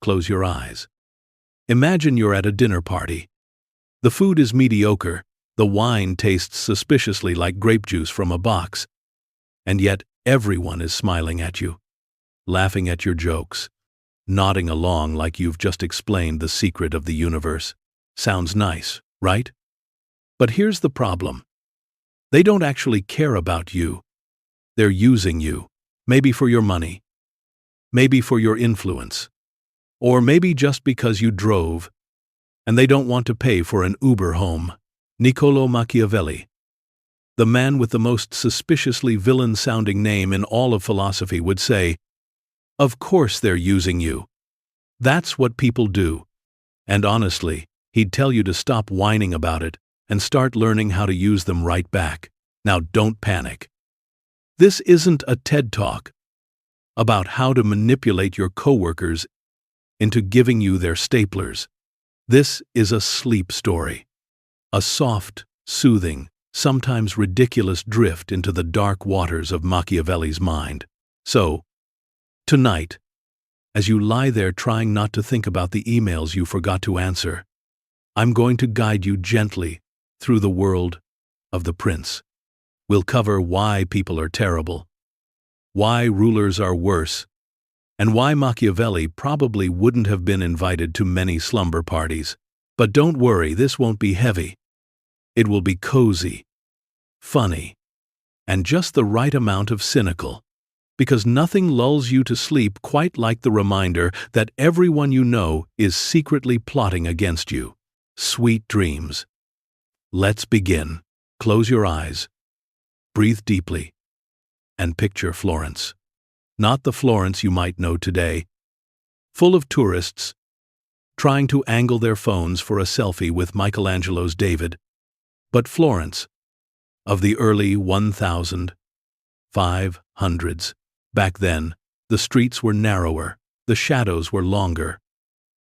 close your eyes. Imagine you're at a dinner party. The food is mediocre, the wine tastes suspiciously like grape juice from a box, and yet everyone is smiling at you, laughing at your jokes, nodding along like you've just explained the secret of the universe. Sounds nice, right? But here's the problem. They don't actually care about you. They're using you, maybe for your money, maybe for your influence, or maybe just because you drove, and they don't want to pay for an Uber home. Niccolo Machiavelli, the man with the most suspiciously villain-sounding name in all of philosophy, would say, "Of course they're using you. That's what people do." And honestly, he'd tell you to stop whining about it and start learning how to use them right back. Now don't panic. This isn't a TED Talk about how to manipulate your coworkers into giving you their staplers. This is a sleep story. A soft, soothing, sometimes ridiculous drift into the dark waters of Machiavelli's mind. So, tonight, as you lie there trying not to think about the emails you forgot to answer, I'm going to guide you gently through the world of the prince. We'll cover why people are terrible, why rulers are worse, and why Machiavelli probably wouldn't have been invited to many slumber parties. But don't worry, this won't be heavy. It will be cozy, funny, and just the right amount of cynical, because nothing lulls you to sleep quite like the reminder that everyone you know is secretly plotting against you. Sweet dreams. Let's begin. Close your eyes, breathe deeply, and picture Florence. Not the Florence you might know today, full of tourists, trying to angle their phones for a selfie with Michelangelo's David, but Florence of the early 1500s. Back then, the streets were narrower, the shadows were longer,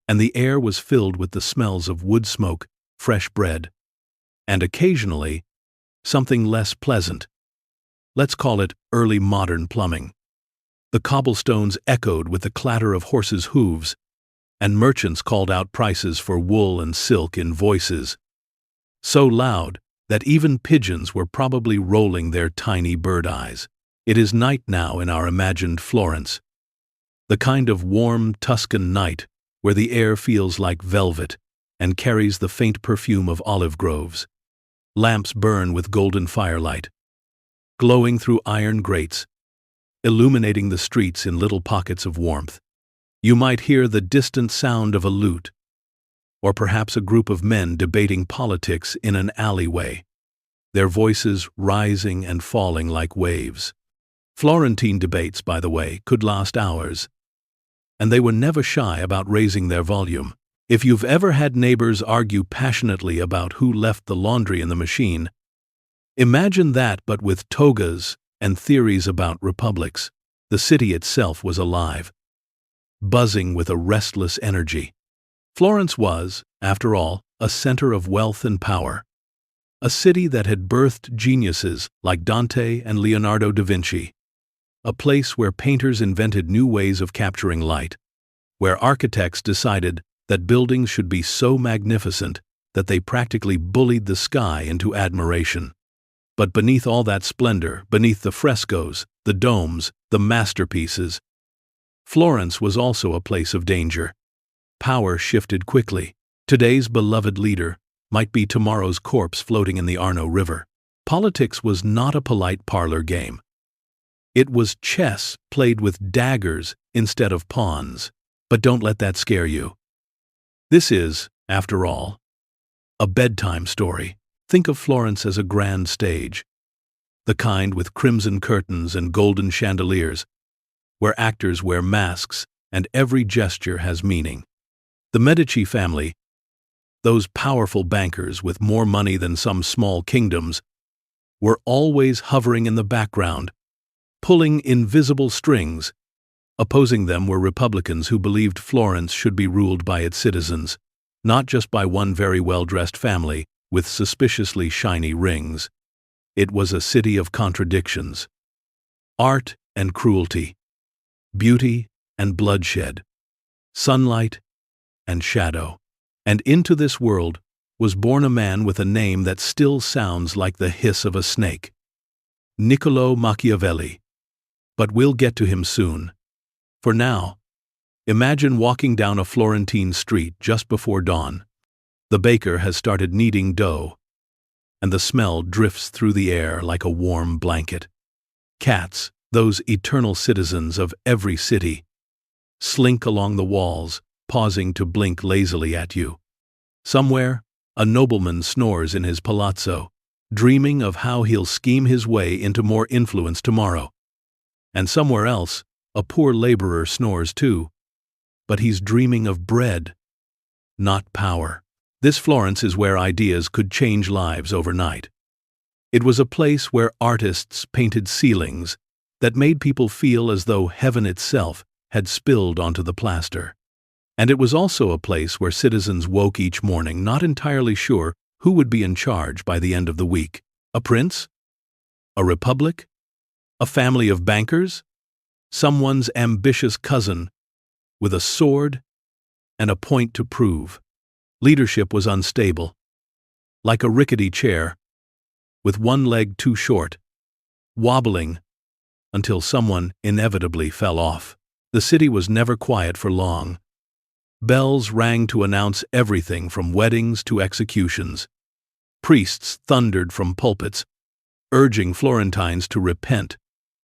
and the air was filled with the smells of wood smoke, fresh bread, and occasionally, something less pleasant. Let's call it early modern plumbing. The cobblestones echoed with the clatter of horses' hooves, and merchants called out prices for wool and silk in voices so loud that even pigeons were probably rolling their tiny bird eyes. It is night now in our imagined Florence, the kind of warm Tuscan night where the air feels like velvet and carries the faint perfume of olive groves. Lamps burn with golden firelight, glowing through iron grates, illuminating the streets in little pockets of warmth. You might hear the distant sound of a lute, or perhaps a group of men debating politics in an alleyway, their voices rising and falling like waves. Florentine debates, by the way, could last hours, and they were never shy about raising their volume. If you've ever had neighbors argue passionately about who left the laundry in the machine, imagine that, but with togas and theories about republics. The city itself was alive, buzzing with a restless energy. Florence was, after all, a center of wealth and power, a city that had birthed geniuses like Dante and Leonardo da Vinci, a place where painters invented new ways of capturing light, where architects decided that buildings should be so magnificent that they practically bullied the sky into admiration. But beneath all that splendor, beneath the frescoes, the domes, the masterpieces, Florence was also a place of danger. Power shifted quickly. Today's beloved leader might be tomorrow's corpse floating in the Arno River. Politics was not a polite parlor game. It was chess played with daggers instead of pawns. But don't let that scare you. This is, after all, a bedtime story. Think of Florence as a grand stage, the kind with crimson curtains and golden chandeliers, where actors wear masks and every gesture has meaning. The Medici family, those powerful bankers with more money than some small kingdoms, were always hovering in the background, pulling invisible strings. Opposing them were Republicans who believed Florence should be ruled by its citizens, not just by one very well-dressed family with suspiciously shiny rings. It was a city of contradictions, art and cruelty, beauty and bloodshed, sunlight, and shadow. And into this world was born a man with a name that still sounds like the hiss of a snake. Niccolò Machiavelli. But we'll get to him soon. For now, imagine walking down a Florentine street just before dawn. The baker has started kneading dough, and the smell drifts through the air like a warm blanket. Cats, those eternal citizens of every city, slink along the walls, pausing to blink lazily at you. Somewhere, a nobleman snores in his palazzo, dreaming of how he'll scheme his way into more influence tomorrow. And somewhere else, a poor laborer snores too, but he's dreaming of bread, not power. This Florence is where ideas could change lives overnight. It was a place where artists painted ceilings that made people feel as though heaven itself had spilled onto the plaster. And it was also a place where citizens woke each morning not entirely sure who would be in charge by the end of the week. A prince? A republic? A family of bankers? Someone's ambitious cousin with a sword and a point to prove. Leadership was unstable, like a rickety chair, with one leg too short, wobbling until someone inevitably fell off. The city was never quiet for long. Bells rang to announce everything from weddings to executions. Priests thundered from pulpits, urging Florentines to repent,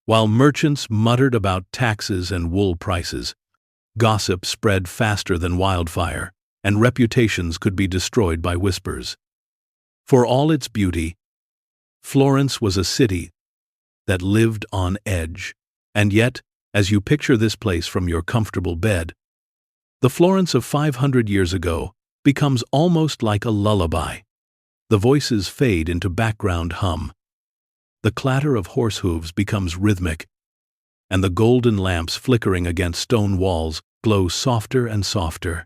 while merchants muttered about taxes and wool prices. Gossip spread faster than wildfire, and reputations could be destroyed by whispers. For all its beauty, Florence was a city that lived on edge. And yet, as you picture this place from your comfortable bed, the Florence of 500 years ago becomes almost like a lullaby. The voices fade into background hum. The clatter of horse hooves becomes rhythmic, and the golden lamps flickering against stone walls glow softer and softer.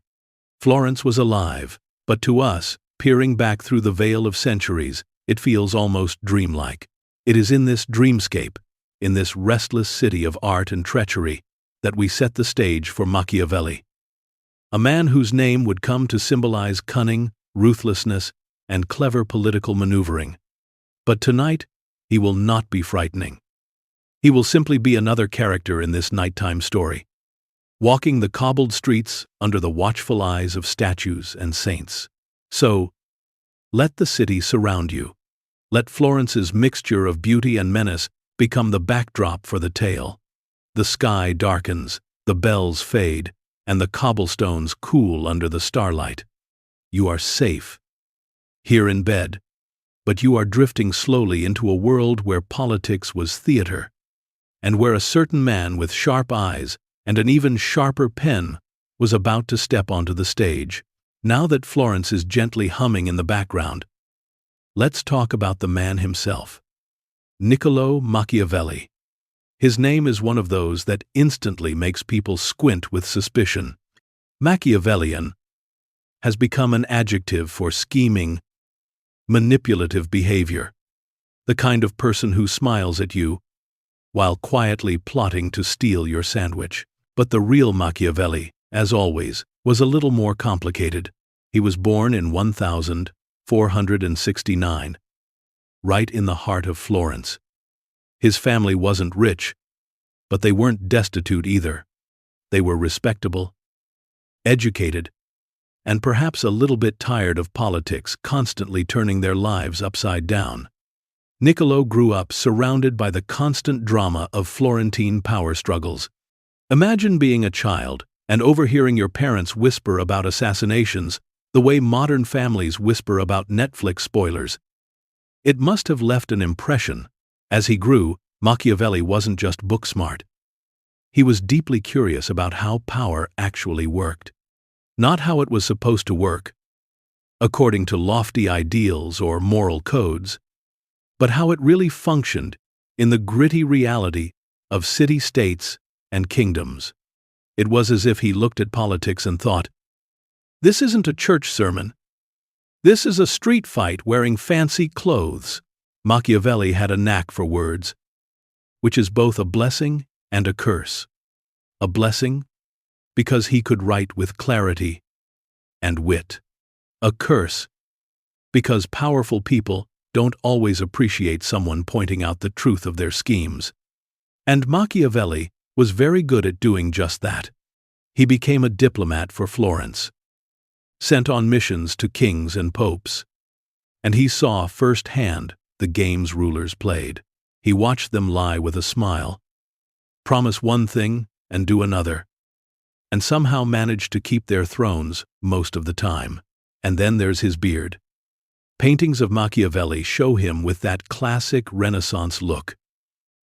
Florence was alive, but to us, peering back through the veil of centuries, it feels almost dreamlike. It is in this dreamscape, in this restless city of art and treachery, that we set the stage for Machiavelli. A man whose name would come to symbolize cunning, ruthlessness, and clever political maneuvering. But tonight, he will not be frightening. He will simply be another character in this nighttime story, walking the cobbled streets under the watchful eyes of statues and saints. So, let the city surround you. Let Florence's mixture of beauty and menace become the backdrop for the tale. The sky darkens, the bells fade, and the cobblestones cool under the starlight. You are safe, here in bed, but you are drifting slowly into a world where politics was theater, and where a certain man with sharp eyes and an even sharper pen was about to step onto the stage. Now that Florence is gently humming in the background, let's talk about the man himself. Niccolò Machiavelli. His name is one of those that instantly makes people squint with suspicion. Machiavellian has become an adjective for scheming, manipulative behavior, the kind of person who smiles at you while quietly plotting to steal your sandwich. But the real Machiavelli, as always, was a little more complicated. He was born in 1469, right in the heart of Florence. His family wasn't rich, but they weren't destitute either. They were respectable, educated, and perhaps a little bit tired of politics constantly turning their lives upside down. Niccolò grew up surrounded by the constant drama of Florentine power struggles. Imagine being a child and overhearing your parents whisper about assassinations the way modern families whisper about Netflix spoilers. It must have left an impression. As he grew, Machiavelli wasn't just book-smart. He was deeply curious about how power actually worked. Not how it was supposed to work, according to lofty ideals or moral codes, but how it really functioned in the gritty reality of city-states and kingdoms. It was as if he looked at politics and thought, "This isn't a church sermon. This is a street fight wearing fancy clothes." Machiavelli had a knack for words, which is both a blessing and a curse. A blessing because he could write with clarity and wit. A curse, because powerful people don't always appreciate someone pointing out the truth of their schemes. And Machiavelli was very good at doing just that. He became a diplomat for Florence, sent on missions to kings and popes, and he saw firsthand the games rulers played. He watched them lie with a smile, promise one thing and do another, and somehow manage to keep their thrones most of the time. And then there's his beard. Paintings of Machiavelli show him with that classic Renaissance look,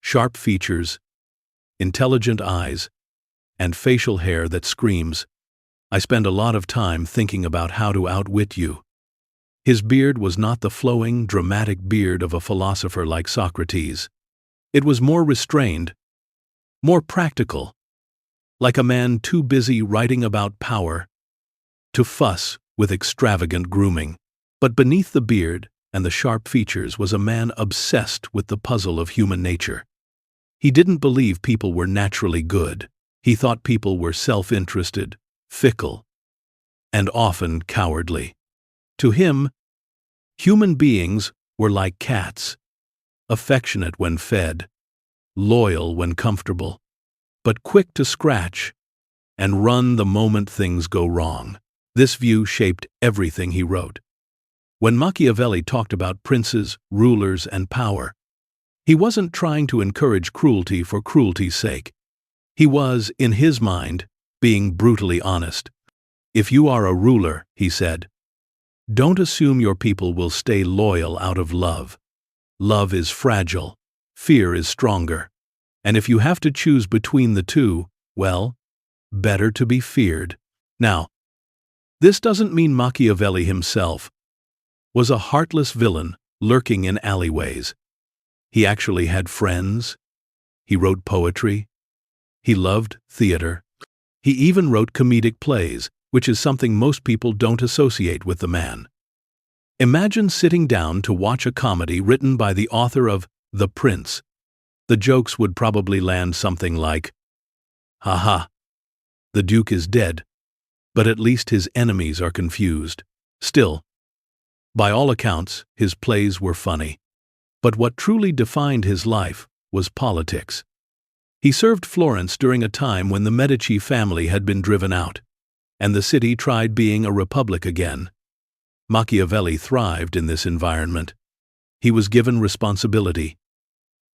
sharp features, intelligent eyes, and facial hair that screams, "I spend a lot of time thinking about how to outwit you." His beard was not the flowing, dramatic beard of a philosopher like Socrates. It was more restrained, more practical, like a man too busy writing about power to fuss with extravagant grooming. But beneath the beard and the sharp features was a man obsessed with the puzzle of human nature. He didn't believe people were naturally good. He thought people were self-interested, fickle, and often cowardly. To him, human beings were like cats, affectionate when fed, loyal when comfortable, but quick to scratch and run the moment things go wrong. This view shaped everything he wrote. When Machiavelli talked about princes, rulers, and power, he wasn't trying to encourage cruelty for cruelty's sake. He was, in his mind, being brutally honest. If you are a ruler, he said, don't assume your people will stay loyal out of love. Love is fragile, fear is stronger, and if you have to choose between the two, well, better to be feared. Now, this doesn't mean Machiavelli himself was a heartless villain lurking in alleyways. He actually had friends. He wrote poetry. He loved theater. He even wrote comedic plays, which is something most people don't associate with the man. Imagine sitting down to watch a comedy written by the author of The Prince. The jokes would probably land something like, "Ha, the Duke is dead, but at least his enemies are confused." Still, by all accounts, his plays were funny. But what truly defined his life was politics. He served Florence during a time when the Medici family had been driven out, and the city tried being a republic again. Machiavelli thrived in this environment. He was given responsibility.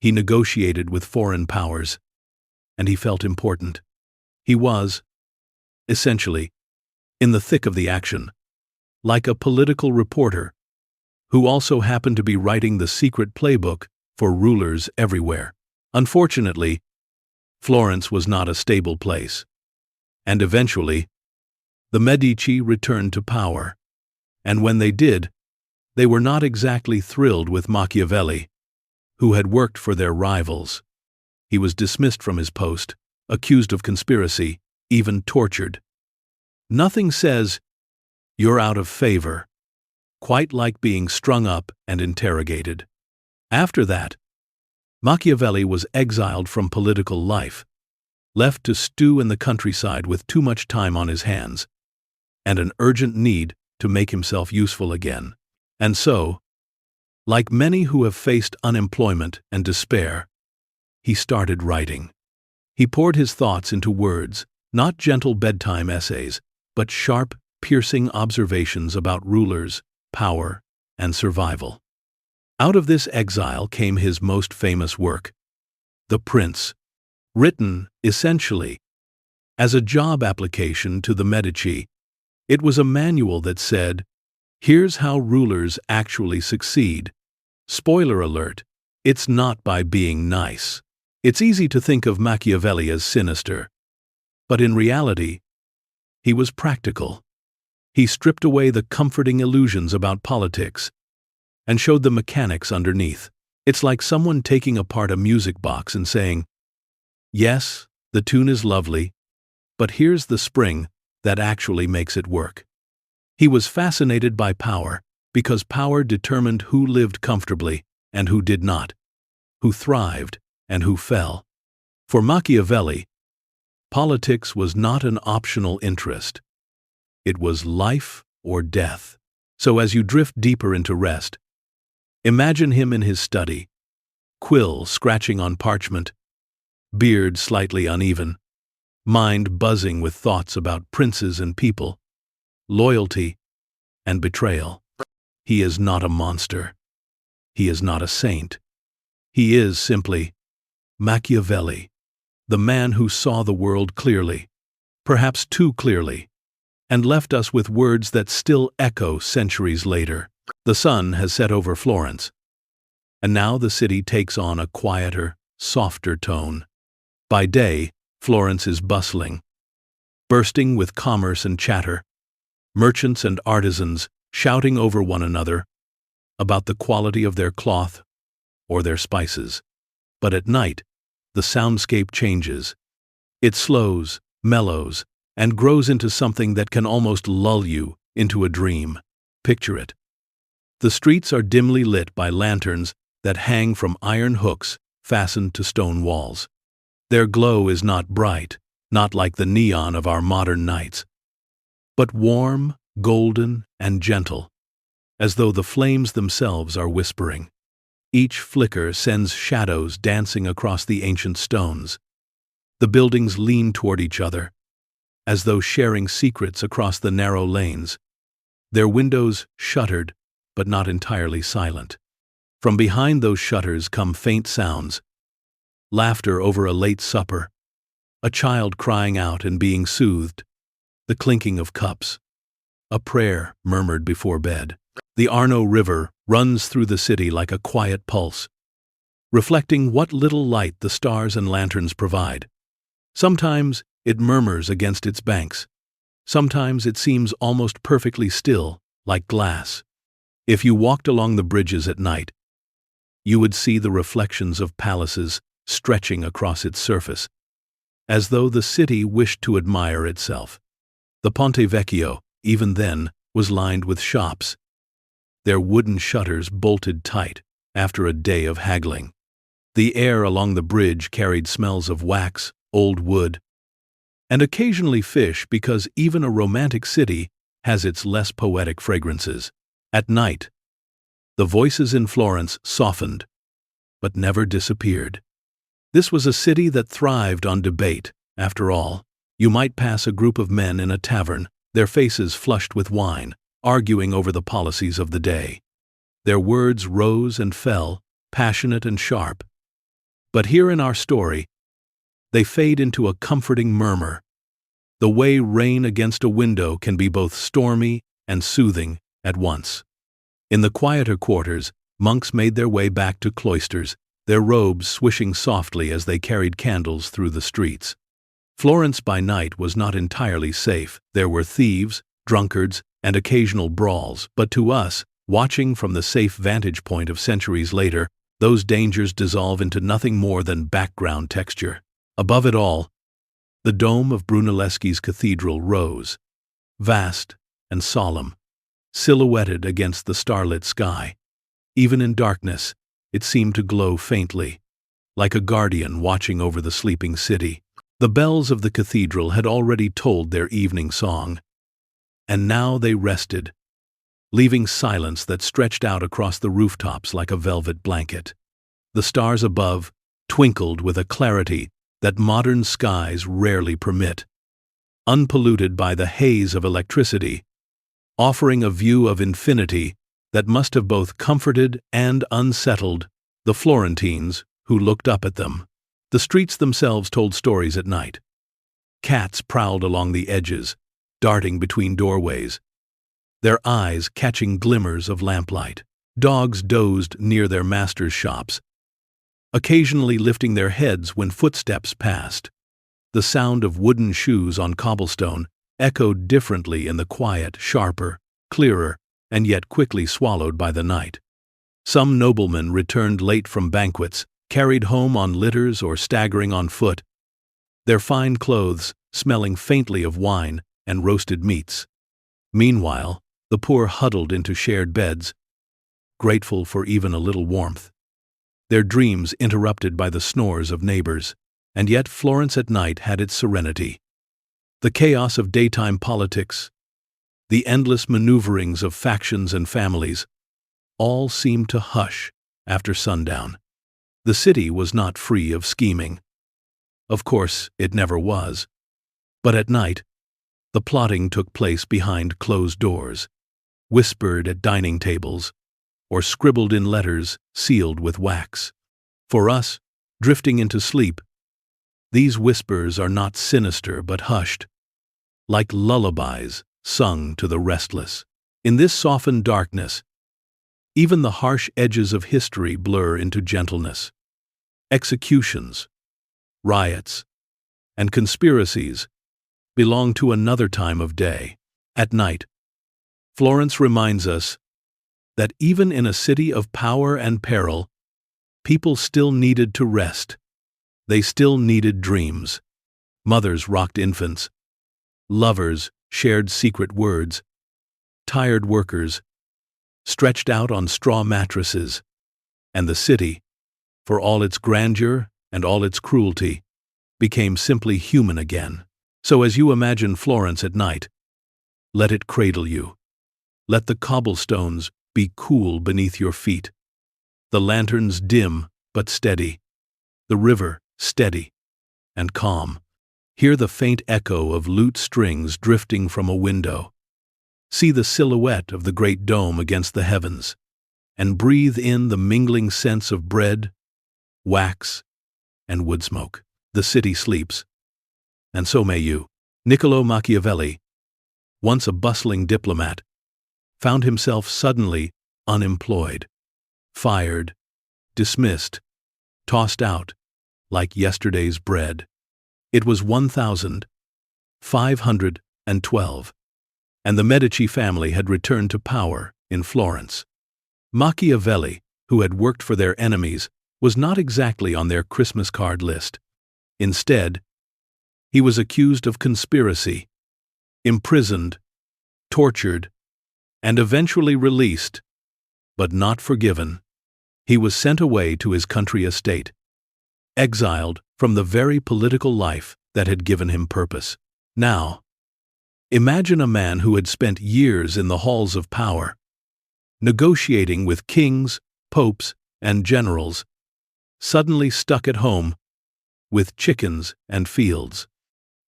He negotiated with foreign powers, and he felt important. He was, essentially, in the thick of the action, like a political reporter who also happened to be writing the secret playbook for rulers everywhere. Unfortunately, Florence was not a stable place, and eventually, the Medici returned to power, and when they did, they were not exactly thrilled with Machiavelli, who had worked for their rivals. He was dismissed from his post, accused of conspiracy, even tortured. Nothing says, "You're out of favor," quite like being strung up and interrogated. After that, Machiavelli was exiled from political life, left to stew in the countryside with too much time on his hands, and an urgent need to make himself useful again. And so, like many who have faced unemployment and despair, he started writing. He poured his thoughts into words, not gentle bedtime essays, but sharp, piercing observations about rulers, power, and survival. Out of this exile came his most famous work, The Prince, written, essentially, as a job application to the Medici. It was a manual that said, "Here's how rulers actually succeed." Spoiler alert, it's not by being nice. It's easy to think of Machiavelli as sinister, but in reality, he was practical. He stripped away the comforting illusions about politics and showed the mechanics underneath. It's like someone taking apart a music box and saying, "Yes, the tune is lovely, but here's the spring that actually makes it work." He was fascinated by power because power determined who lived comfortably and who did not, who thrived and who fell. For Machiavelli, Politics was not an optional interest. It was life or death. So as you drift deeper into rest, imagine him in his study, quill scratching on parchment, beard slightly uneven, mind buzzing with thoughts about princes and people, loyalty and betrayal. He is not a monster. He is not a saint. He is simply Machiavelli, the man who saw the world clearly, perhaps too clearly, and left us with words that still echo centuries later. The sun has set over Florence, and now the city takes on a quieter, softer tone. By day, Florence is bustling, bursting with commerce and chatter, merchants and artisans shouting over one another about the quality of their cloth or their spices. But at night, the soundscape changes. It slows, mellows, and grows into something that can almost lull you into a dream. Picture it. The streets are dimly lit by lanterns that hang from iron hooks fastened to stone walls. Their glow is not bright, not like the neon of our modern nights, but warm, golden, and gentle, as though the flames themselves are whispering. Each flicker sends shadows dancing across the ancient stones. The buildings lean toward each other, as though sharing secrets across the narrow lanes, their windows shuttered, but not entirely silent. From behind those shutters come faint sounds, laughter over a late supper, a child crying out and being soothed, the clinking of cups, a prayer murmured before bed. The Arno River runs through the city like a quiet pulse, reflecting what little light the stars and lanterns provide. Sometimes it murmurs against its banks. Sometimes it seems almost perfectly still, like glass. If you walked along the bridges at night, you would see the reflections of palaces stretching across its surface, as though the city wished to admire itself. The Ponte Vecchio, even then, was lined with shops, their wooden shutters bolted tight after a day of haggling. The air along the bridge carried smells of wax, old wood, and occasionally fish, because even a romantic city has its less poetic fragrances. At night, the voices in Florence softened, but never disappeared. This was a city that thrived on debate. After all, you might pass a group of men in a tavern, their faces flushed with wine, arguing over the policies of the day. Their words rose and fell, passionate and sharp. But here in our story, they fade into a comforting murmur, the way rain against a window can be both stormy and soothing at once. In the quieter quarters, monks made their way back to cloisters, their robes swishing softly as they carried candles through the streets. Florence by night was not entirely safe. There were thieves, drunkards, and occasional brawls, but to us, watching from the safe vantage point of centuries later, those dangers dissolve into nothing more than background texture. Above it all, the dome of Brunelleschi's cathedral rose, vast and solemn, silhouetted against the starlit sky. Even in darkness, it seemed to glow faintly, like a guardian watching over the sleeping city. The bells of the cathedral had already told their evening song, and now they rested, leaving silence that stretched out across the rooftops like a velvet blanket. The stars above twinkled with a clarity that modern skies rarely permit, unpolluted by the haze of electricity, offering a view of infinity that must have both comforted and unsettled the Florentines who looked up at them. The streets themselves told stories at night. Cats prowled along the edges, darting between doorways, their eyes catching glimmers of lamplight. Dogs dozed near their masters' shops, occasionally lifting their heads when footsteps passed. The sound of wooden shoes on cobblestone echoed differently in the quiet, sharper, clearer, and yet quickly swallowed by the night. Some noblemen returned late from banquets, carried home on litters or staggering on foot, their fine clothes smelling faintly of wine and roasted meats. Meanwhile, the poor huddled into shared beds, grateful for even a little warmth, their dreams interrupted by the snores of neighbors. And yet Florence at night had its serenity. The chaos of daytime politics, the endless maneuverings of factions and families, all seemed to hush after sundown. The city was not free of scheming. Of course, it never was. But at night, the plotting took place behind closed doors, whispered at dining tables, or scribbled in letters sealed with wax. For us, drifting into sleep, these whispers are not sinister but hushed, like lullabies sung to the restless. In this softened darkness, even the harsh edges of history blur into gentleness. Executions, riots, and conspiracies belong to another time of day. At night, Florence reminds us that even in a city of power and peril, people still needed to rest. They still needed dreams. Mothers rocked infants. Lovers shared secret words. Tired workers stretched out on straw mattresses. And the city, for all its grandeur and all its cruelty, became simply human again. So as you imagine Florence at night, let it cradle you. Let the cobblestones be cool beneath your feet. The lanterns dim but steady. The river steady and calm. Hear the faint echo of lute strings drifting from a window. See the silhouette of the great dome against the heavens, and breathe in the mingling scents of bread, wax, and wood smoke. The city sleeps, and so may you. Niccolo Machiavelli, once a bustling diplomat, found himself suddenly unemployed, fired, dismissed, tossed out, like yesterday's bread. It was 1512, and the Medici family had returned to power in Florence. Machiavelli, who had worked for their enemies, was not exactly on their Christmas card list. Instead, he was accused of conspiracy, imprisoned, tortured, and eventually released, but not forgiven. He was sent away to his country estate, exiled from the very political life that had given him purpose. Now, imagine a man who had spent years in the halls of power, negotiating with kings, popes, and generals, suddenly stuck at home with chickens and fields.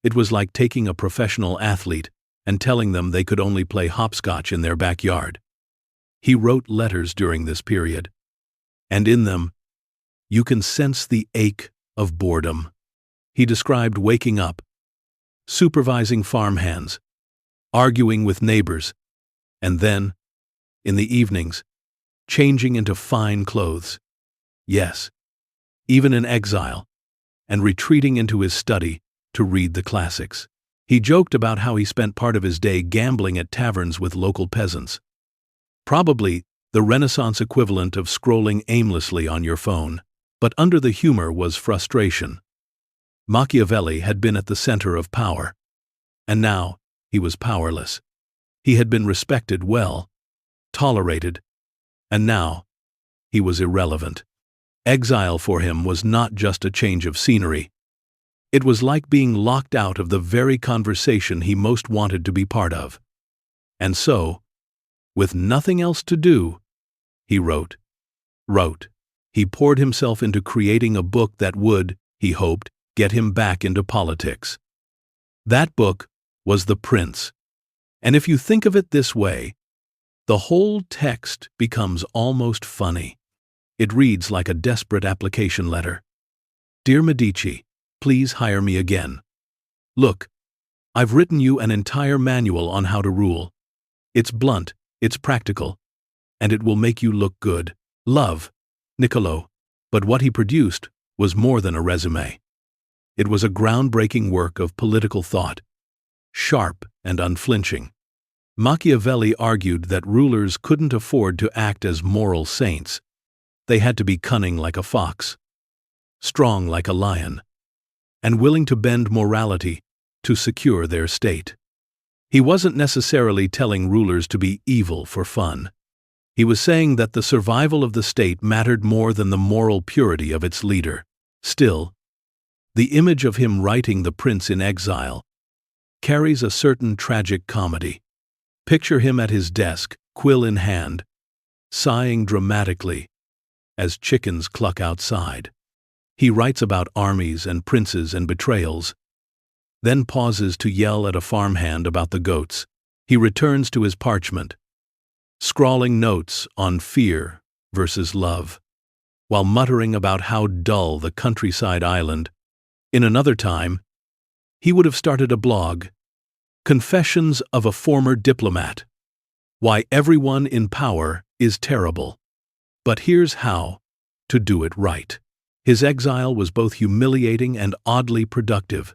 It was like taking a professional athlete and telling them they could only play hopscotch in their backyard. He wrote letters during this period, and in them, you can sense the ache of boredom. He described waking up, supervising farmhands, arguing with neighbors, and then, in the evenings, changing into fine clothes. Yes, even in exile, and retreating into his study to read the classics. He joked about how he spent part of his day gambling at taverns with local peasants. Probably the Renaissance equivalent of scrolling aimlessly on your phone. But under the humor was frustration. Machiavelli had been at the center of power, and now he was powerless. He had been respected well, tolerated, and now he was irrelevant. Exile for him was not just a change of scenery. It was like being locked out of the very conversation he most wanted to be part of. And so, with nothing else to do, he wrote. He poured himself into creating a book that would, he hoped, get him back into politics. That book was The Prince. And if you think of it this way, the whole text becomes almost funny. It reads like a desperate application letter. Dear Medici, please hire me again. Look, I've written you an entire manual on how to rule. It's blunt, it's practical, and it will make you look good. Love, Niccolo. But what he produced was more than a resume. It was a groundbreaking work of political thought, sharp and unflinching. Machiavelli argued that rulers couldn't afford to act as moral saints. They had to be cunning like a fox, strong like a lion, and willing to bend morality to secure their state. He wasn't necessarily telling rulers to be evil for fun. He was saying that the survival of the state mattered more than the moral purity of its leader. Still, The image of him writing The Prince in Exile carries a certain tragic comedy. Picture him at his desk, quill in hand, sighing dramatically as chickens cluck outside. He writes about armies and princes and betrayals, then pauses to yell at a farmhand about the goats. He returns to his parchment, scrawling notes on fear versus love, while muttering about how dull the countryside island. In another time, he would have started a blog, Confessions of a Former Diplomat, Why Everyone in Power is Terrible. But here's how to do it right. His exile was both humiliating and oddly productive.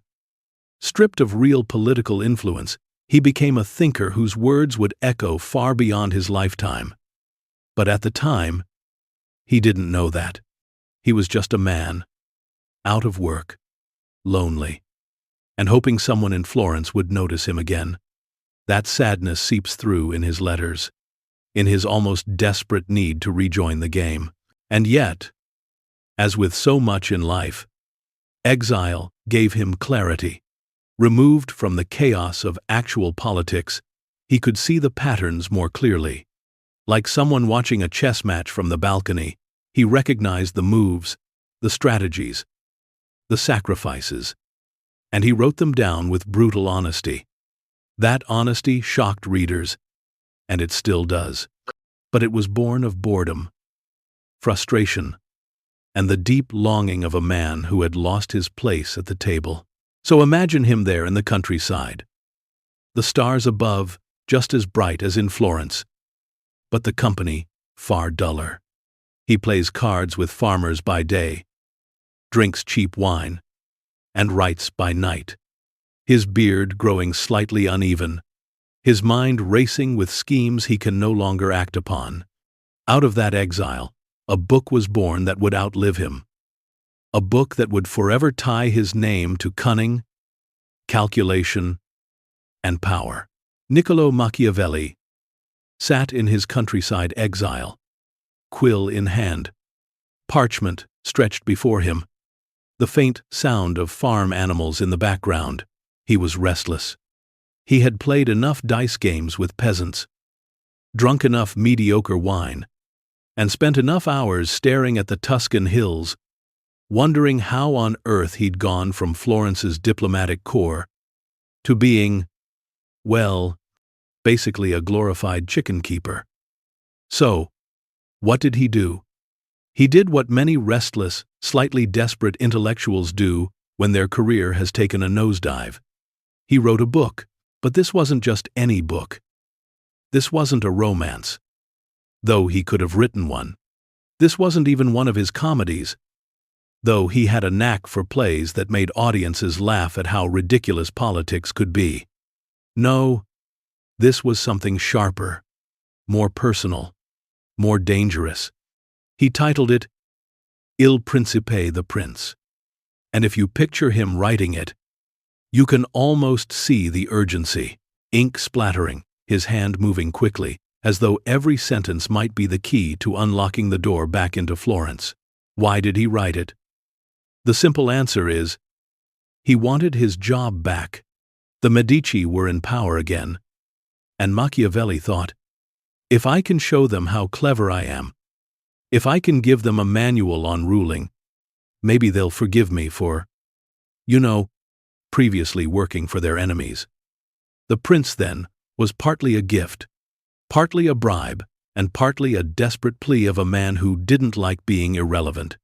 Stripped of real political influence, he became a thinker whose words would echo far beyond his lifetime. But at the time, he didn't know that. He was just a man, out of work, lonely, and hoping someone in Florence would notice him again. That sadness seeps through in his letters, in his almost desperate need to rejoin the game. And yet, as with so much in life, exile gave him clarity. Removed from the chaos of actual politics, he could see the patterns more clearly. Like someone watching a chess match from the balcony, he recognized the moves, the strategies, the sacrifices, and he wrote them down with brutal honesty. That honesty shocked readers, and it still does. But it was born of boredom, frustration, and the deep longing of a man who had lost his place at the table. So imagine him there in the countryside. The stars above, just as bright as in Florence, but the company far duller. He plays cards with farmers by day, drinks cheap wine, and writes by night. His beard growing slightly uneven, his mind racing with schemes he can no longer act upon. Out of that exile, a book was born that would outlive him. A book that would forever tie his name to cunning, calculation, and power. Niccolo Machiavelli sat in his countryside exile, quill in hand, parchment stretched before him, the faint sound of farm animals in the background. He was restless. He had played enough dice games with peasants, drunk enough mediocre wine, and spent enough hours staring at the Tuscan hills, wondering how on earth he'd gone from Florence's diplomatic corps to being, well, basically a glorified chicken keeper. So, what did he do? He did what many restless, slightly desperate intellectuals do when their career has taken a nosedive. He wrote a book, but this wasn't just any book. This wasn't a romance, though he could have written one. This wasn't even one of his comedies, though he had a knack for plays that made audiences laugh at how ridiculous politics could be. No, this was something sharper, more personal, more dangerous. He titled it Il Principe, the Prince. And if you picture him writing it, you can almost see the urgency, ink splattering, his hand moving quickly, as though every sentence might be the key to unlocking the door back into Florence. Why did he write it? The simple answer is, he wanted his job back. The Medici were in power again, and Machiavelli thought, if I can show them how clever I am, if I can give them a manual on ruling, maybe they'll forgive me for, previously working for their enemies. The prince, then, was partly a gift, partly a bribe, and partly a desperate plea of a man who didn't like being irrelevant.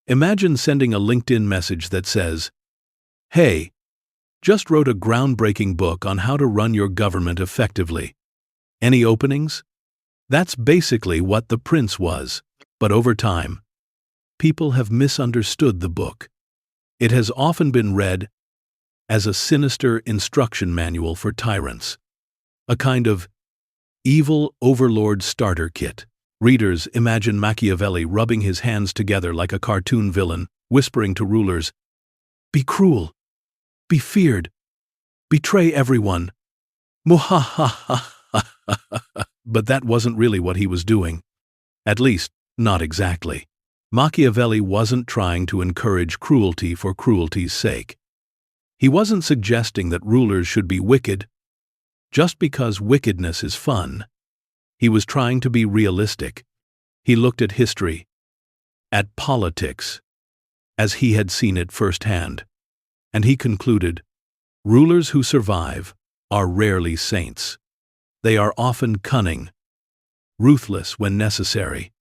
Imagine sending a LinkedIn message that says, "Hey, just wrote a groundbreaking book on how to run your government effectively. Any openings?" That's basically what The Prince was. But over time, people have misunderstood the book. It has often been read as a sinister instruction manual for tyrants, a kind of evil overlord starter kit. Readers imagine Machiavelli rubbing his hands together like a cartoon villain, whispering to rulers, "Be cruel, be feared, betray everyone. Muhahaha." But that wasn't really what he was doing. At least, not exactly. Machiavelli wasn't trying to encourage cruelty for cruelty's sake. He wasn't suggesting that rulers should be wicked just because wickedness is fun. He was trying to be realistic. He looked at history, at politics, as he had seen it firsthand, and he concluded, rulers who survive are rarely saints. They are often cunning, ruthless when necessary,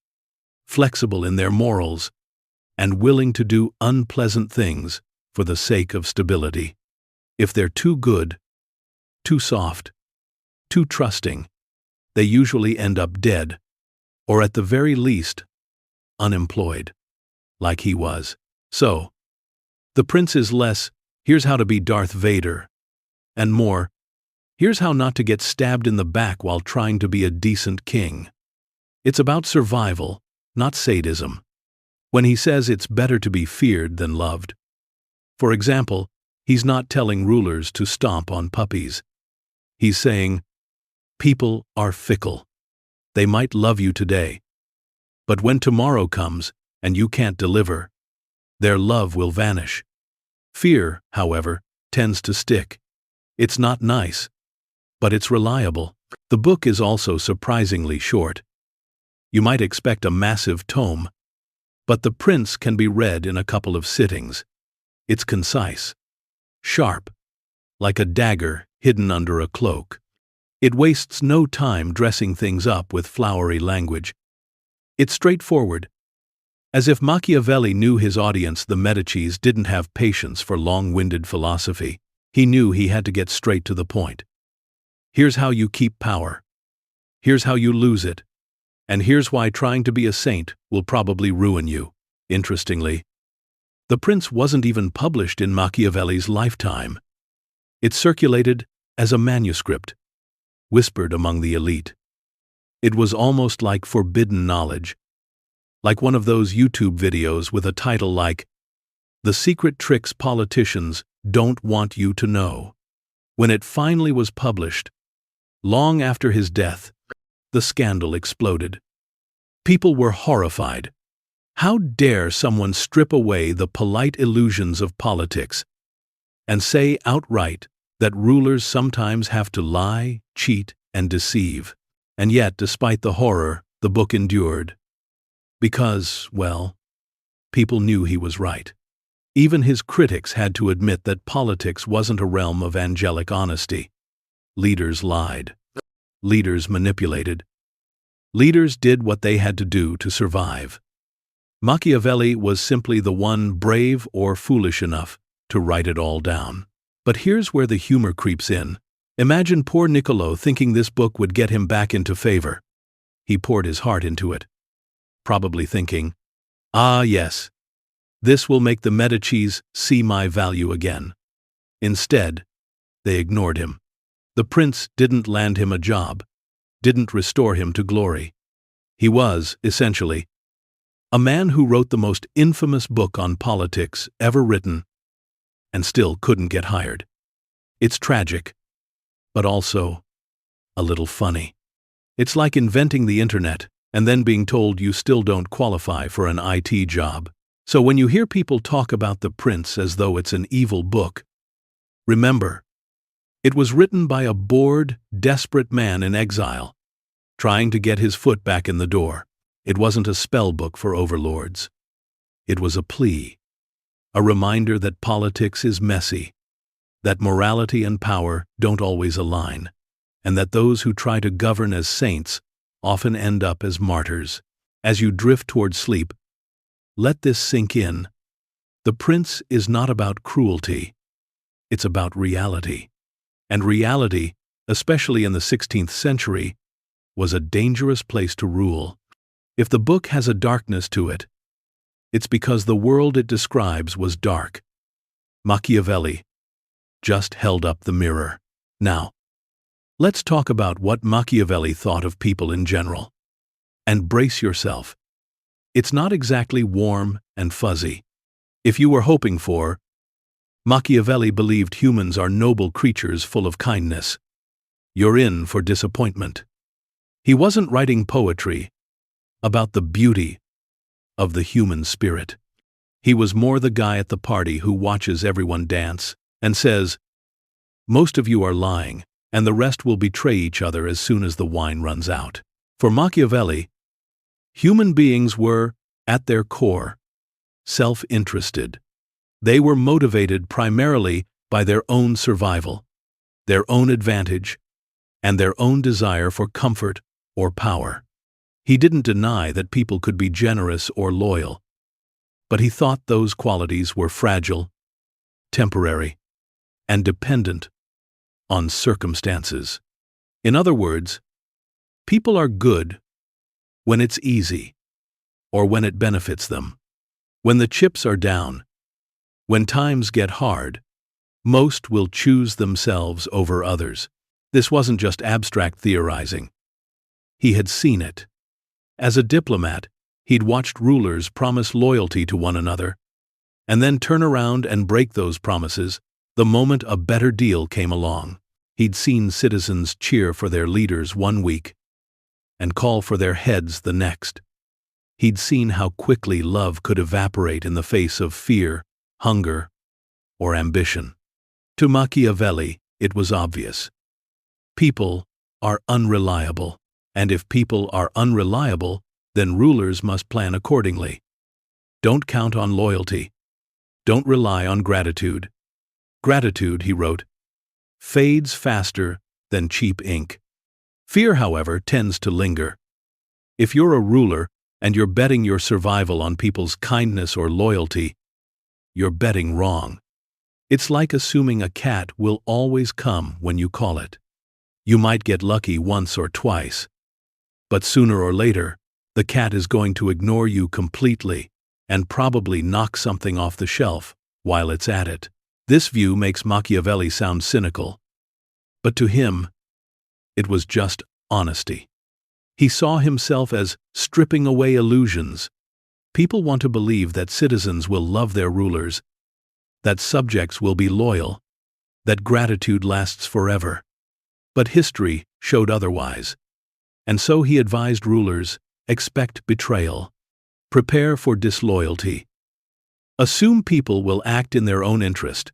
flexible in their morals, and willing to do unpleasant things for the sake of stability. If they're too good, too soft, too trusting, they usually end up dead, or at the very least, unemployed, like he was. So, the prince is less, here's how to be Darth Vader, and more, here's how not to get stabbed in the back while trying to be a decent king. It's about survival, not sadism. When he says it's better to be feared than loved. For example, he's not telling rulers to stomp on puppies. He's saying, people are fickle. They might love you today, but when tomorrow comes and you can't deliver, their love will vanish. Fear, however, tends to stick. It's not nice, but it's reliable. The book is also surprisingly short. You might expect a massive tome, but The Prince can be read in a couple of sittings. It's concise, sharp, like a dagger hidden under a cloak. It wastes no time dressing things up with flowery language. It's straightforward. As if Machiavelli knew his audience, the Medicis, didn't have patience for long-winded philosophy. He knew he had to get straight to the point. Here's how you keep power. Here's how you lose it. And here's why trying to be a saint will probably ruin you. Interestingly, The Prince wasn't even published in Machiavelli's lifetime. It circulated as a manuscript, whispered among the elite. It was almost like forbidden knowledge, like one of those YouTube videos with a title like, "The Secret Tricks Politicians Don't Want You to Know." When it finally was published, long after his death, the scandal exploded. People were horrified. How dare someone strip away the polite illusions of politics and say outright that rulers sometimes have to lie, cheat, and deceive? And yet, despite the horror, the book endured. Because, well, people knew he was right. Even his critics had to admit that politics wasn't a realm of angelic honesty. Leaders lied. Leaders manipulated. Leaders did what they had to do to survive. Machiavelli was simply the one brave or foolish enough to write it all down. But here's where the humor creeps in. Imagine poor Niccolo thinking this book would get him back into favor. He poured his heart into it, probably thinking, "Ah, yes, this will make the Medicis see my value again." Instead, they ignored him. The prince didn't land him a job, didn't restore him to glory. He was, essentially, a man who wrote the most infamous book on politics ever written and still couldn't get hired. It's tragic, but also a little funny. It's like inventing the internet and then being told you still don't qualify for an IT job. So when you hear people talk about The Prince as though it's an evil book, remember, it was written by a bored, desperate man in exile, trying to get his foot back in the door. It wasn't a spell book for overlords. It was a plea, a reminder that politics is messy, that morality and power don't always align, and that those who try to govern as saints often end up as martyrs. As you drift toward sleep, let this sink in. The Prince is not about cruelty. It's about reality. And reality, especially in the 16th century, was a dangerous place to rule. If the book has a darkness to it, it's because the world it describes was dark. Machiavelli just held up the mirror. Now, let's talk about what Machiavelli thought of people in general. And brace yourself. It's not exactly warm and fuzzy. If you were hoping for, Machiavelli believed humans are noble creatures full of kindness, you're in for disappointment. He wasn't writing poetry about the beauty of the human spirit. He was more the guy at the party who watches everyone dance and says, "Most of you are lying, and the rest will betray each other as soon as the wine runs out." For Machiavelli, human beings were, at their core, self-interested. They were motivated primarily by their own survival, their own advantage, and their own desire for comfort or power. He didn't deny that people could be generous or loyal, but he thought those qualities were fragile, temporary, and dependent on circumstances. In other words, people are good when it's easy or when it benefits them. When the chips are down, when times get hard, most will choose themselves over others. This wasn't just abstract theorizing. He had seen it. As a diplomat, he'd watched rulers promise loyalty to one another, and then turn around and break those promises the moment a better deal came along. He'd seen citizens cheer for their leaders one week and call for their heads the next. He'd seen how quickly love could evaporate in the face of fear, hunger, or ambition. To Machiavelli, it was obvious. People are unreliable, and if people are unreliable, then rulers must plan accordingly. Don't count on loyalty. Don't rely on gratitude. Gratitude, he wrote, fades faster than cheap ink. Fear, however, tends to linger. If you're a ruler and you're betting your survival on people's kindness or loyalty, you're betting wrong. It's like assuming a cat will always come when you call it. You might get lucky once or twice, but sooner or later, the cat is going to ignore you completely and probably knock something off the shelf while it's at it. This view makes Machiavelli sound cynical, but to him, it was just honesty. He saw himself as stripping away illusions. People want to believe that citizens will love their rulers, that subjects will be loyal, that gratitude lasts forever. But history showed otherwise. And so he advised rulers, expect betrayal, prepare for disloyalty, assume people will act in their own interest.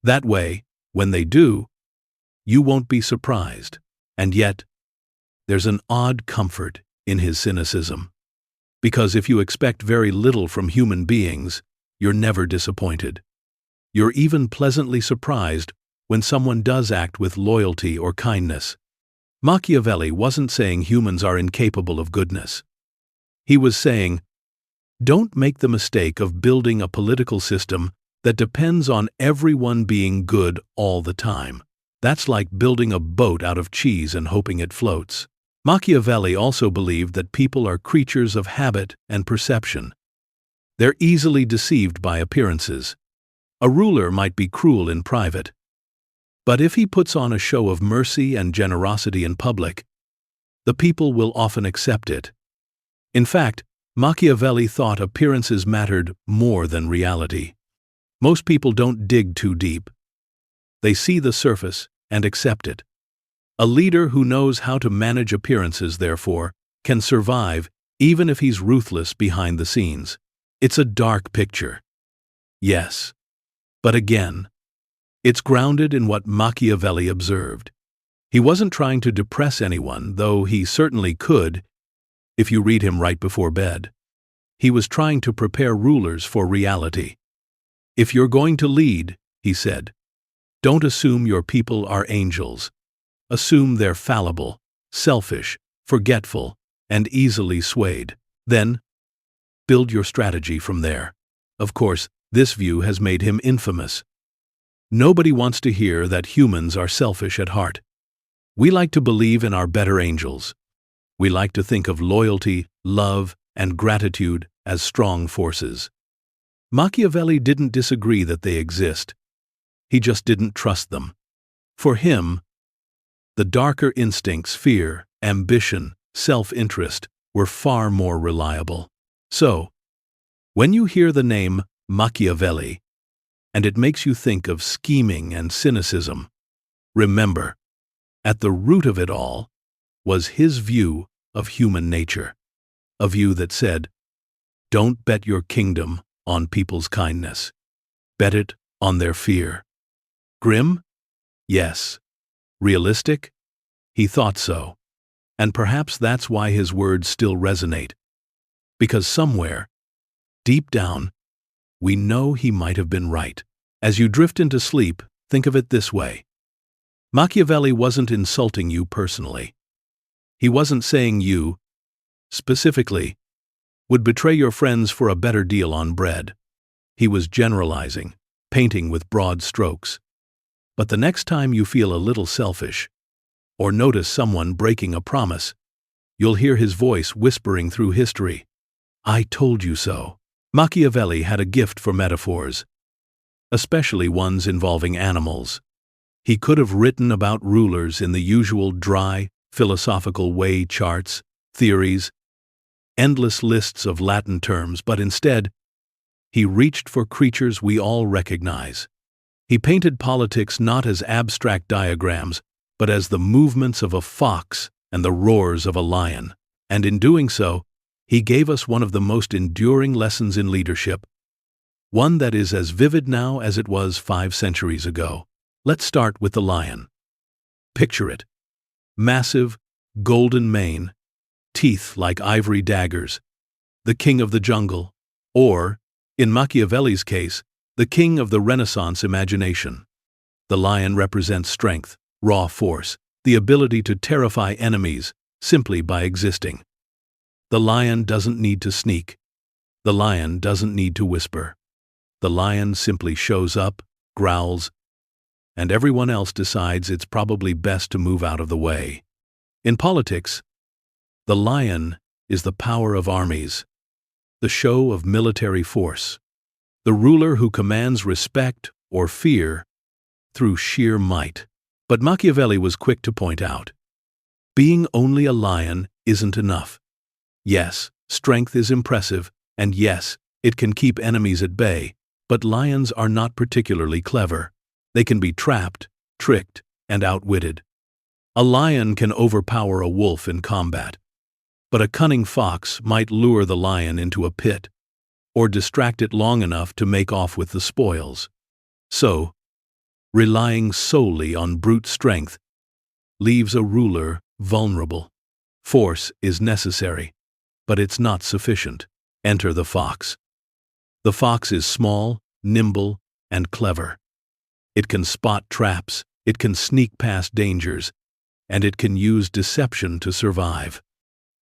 That way, when they do, you won't be surprised. And yet, there's an odd comfort in his cynicism. Because if you expect very little from human beings, you're never disappointed. You're even pleasantly surprised when someone does act with loyalty or kindness. Machiavelli wasn't saying humans are incapable of goodness. He was saying, don't make the mistake of building a political system that depends on everyone being good all the time. That's like building a boat out of cheese and hoping it floats. Machiavelli also believed that people are creatures of habit and perception. They're easily deceived by appearances. A ruler might be cruel in private, but if he puts on a show of mercy and generosity in public, the people will often accept it. In fact, Machiavelli thought appearances mattered more than reality. Most people don't dig too deep. They see the surface and accept it. A leader who knows how to manage appearances, therefore, can survive even if he's ruthless behind the scenes. It's a dark picture. Yes. But again, it's grounded in what Machiavelli observed. He wasn't trying to depress anyone, though he certainly could if you read him right before bed. He was trying to prepare rulers for reality. If you're going to lead, he said, don't assume your people are angels. Assume they're fallible, selfish, forgetful, and easily swayed. Then, build your strategy from there. Of course, this view has made him infamous. Nobody wants to hear that humans are selfish at heart. We like to believe in our better angels. We like to think of loyalty, love, and gratitude as strong forces. Machiavelli didn't disagree that they exist. He just didn't trust them. For him, the darker instincts, fear, ambition, self-interest, were far more reliable. So, when you hear the name Machiavelli, and it makes you think of scheming and cynicism, remember, at the root of it all was his view of human nature, a view that said, Don't bet your kingdom on people's kindness. Bet it on their fear. Grim? Yes. Realistic? He thought so. And perhaps that's why his words still resonate. Because somewhere, deep down, we know he might have been right. As you drift into sleep, think of it this way. Machiavelli wasn't insulting you personally. He wasn't saying you, specifically, would betray your friends for a better deal on bread. He was generalizing, painting with broad strokes. But the next time you feel a little selfish, or notice someone breaking a promise, you'll hear his voice whispering through history. I told you so. Machiavelli had a gift for metaphors, especially ones involving animals. He could have written about rulers in the usual dry, philosophical way, charts, theories, endless lists of Latin terms, but instead, he reached for creatures we all recognize. He painted politics not as abstract diagrams, but as the movements of a fox and the roars of a lion. And in doing so, he gave us one of the most enduring lessons in leadership, one that is as vivid now as it was 5 centuries ago. Let's start with the lion. Picture it. Massive, golden mane, teeth like ivory daggers, the king of the jungle, or, in Machiavelli's case, the king of the Renaissance imagination. The lion represents strength, raw force, the ability to terrify enemies simply by existing. The lion doesn't need to sneak. The lion doesn't need to whisper. The lion simply shows up, growls, and everyone else decides it's probably best to move out of the way. In politics, the lion is the power of armies, the show of military force, the ruler who commands respect or fear through sheer might. But Machiavelli was quick to point out, being only a lion isn't enough. Yes, strength is impressive, and yes, it can keep enemies at bay, but lions are not particularly clever. They can be trapped, tricked, and outwitted. A lion can overpower a wolf in combat, but a cunning fox might lure the lion into a pit, or distract it long enough to make off with the spoils. So, relying solely on brute strength leaves a ruler vulnerable. Force is necessary, but it's not sufficient. Enter the fox. The fox is small, nimble, and clever. It can spot traps, it can sneak past dangers, and it can use deception to survive.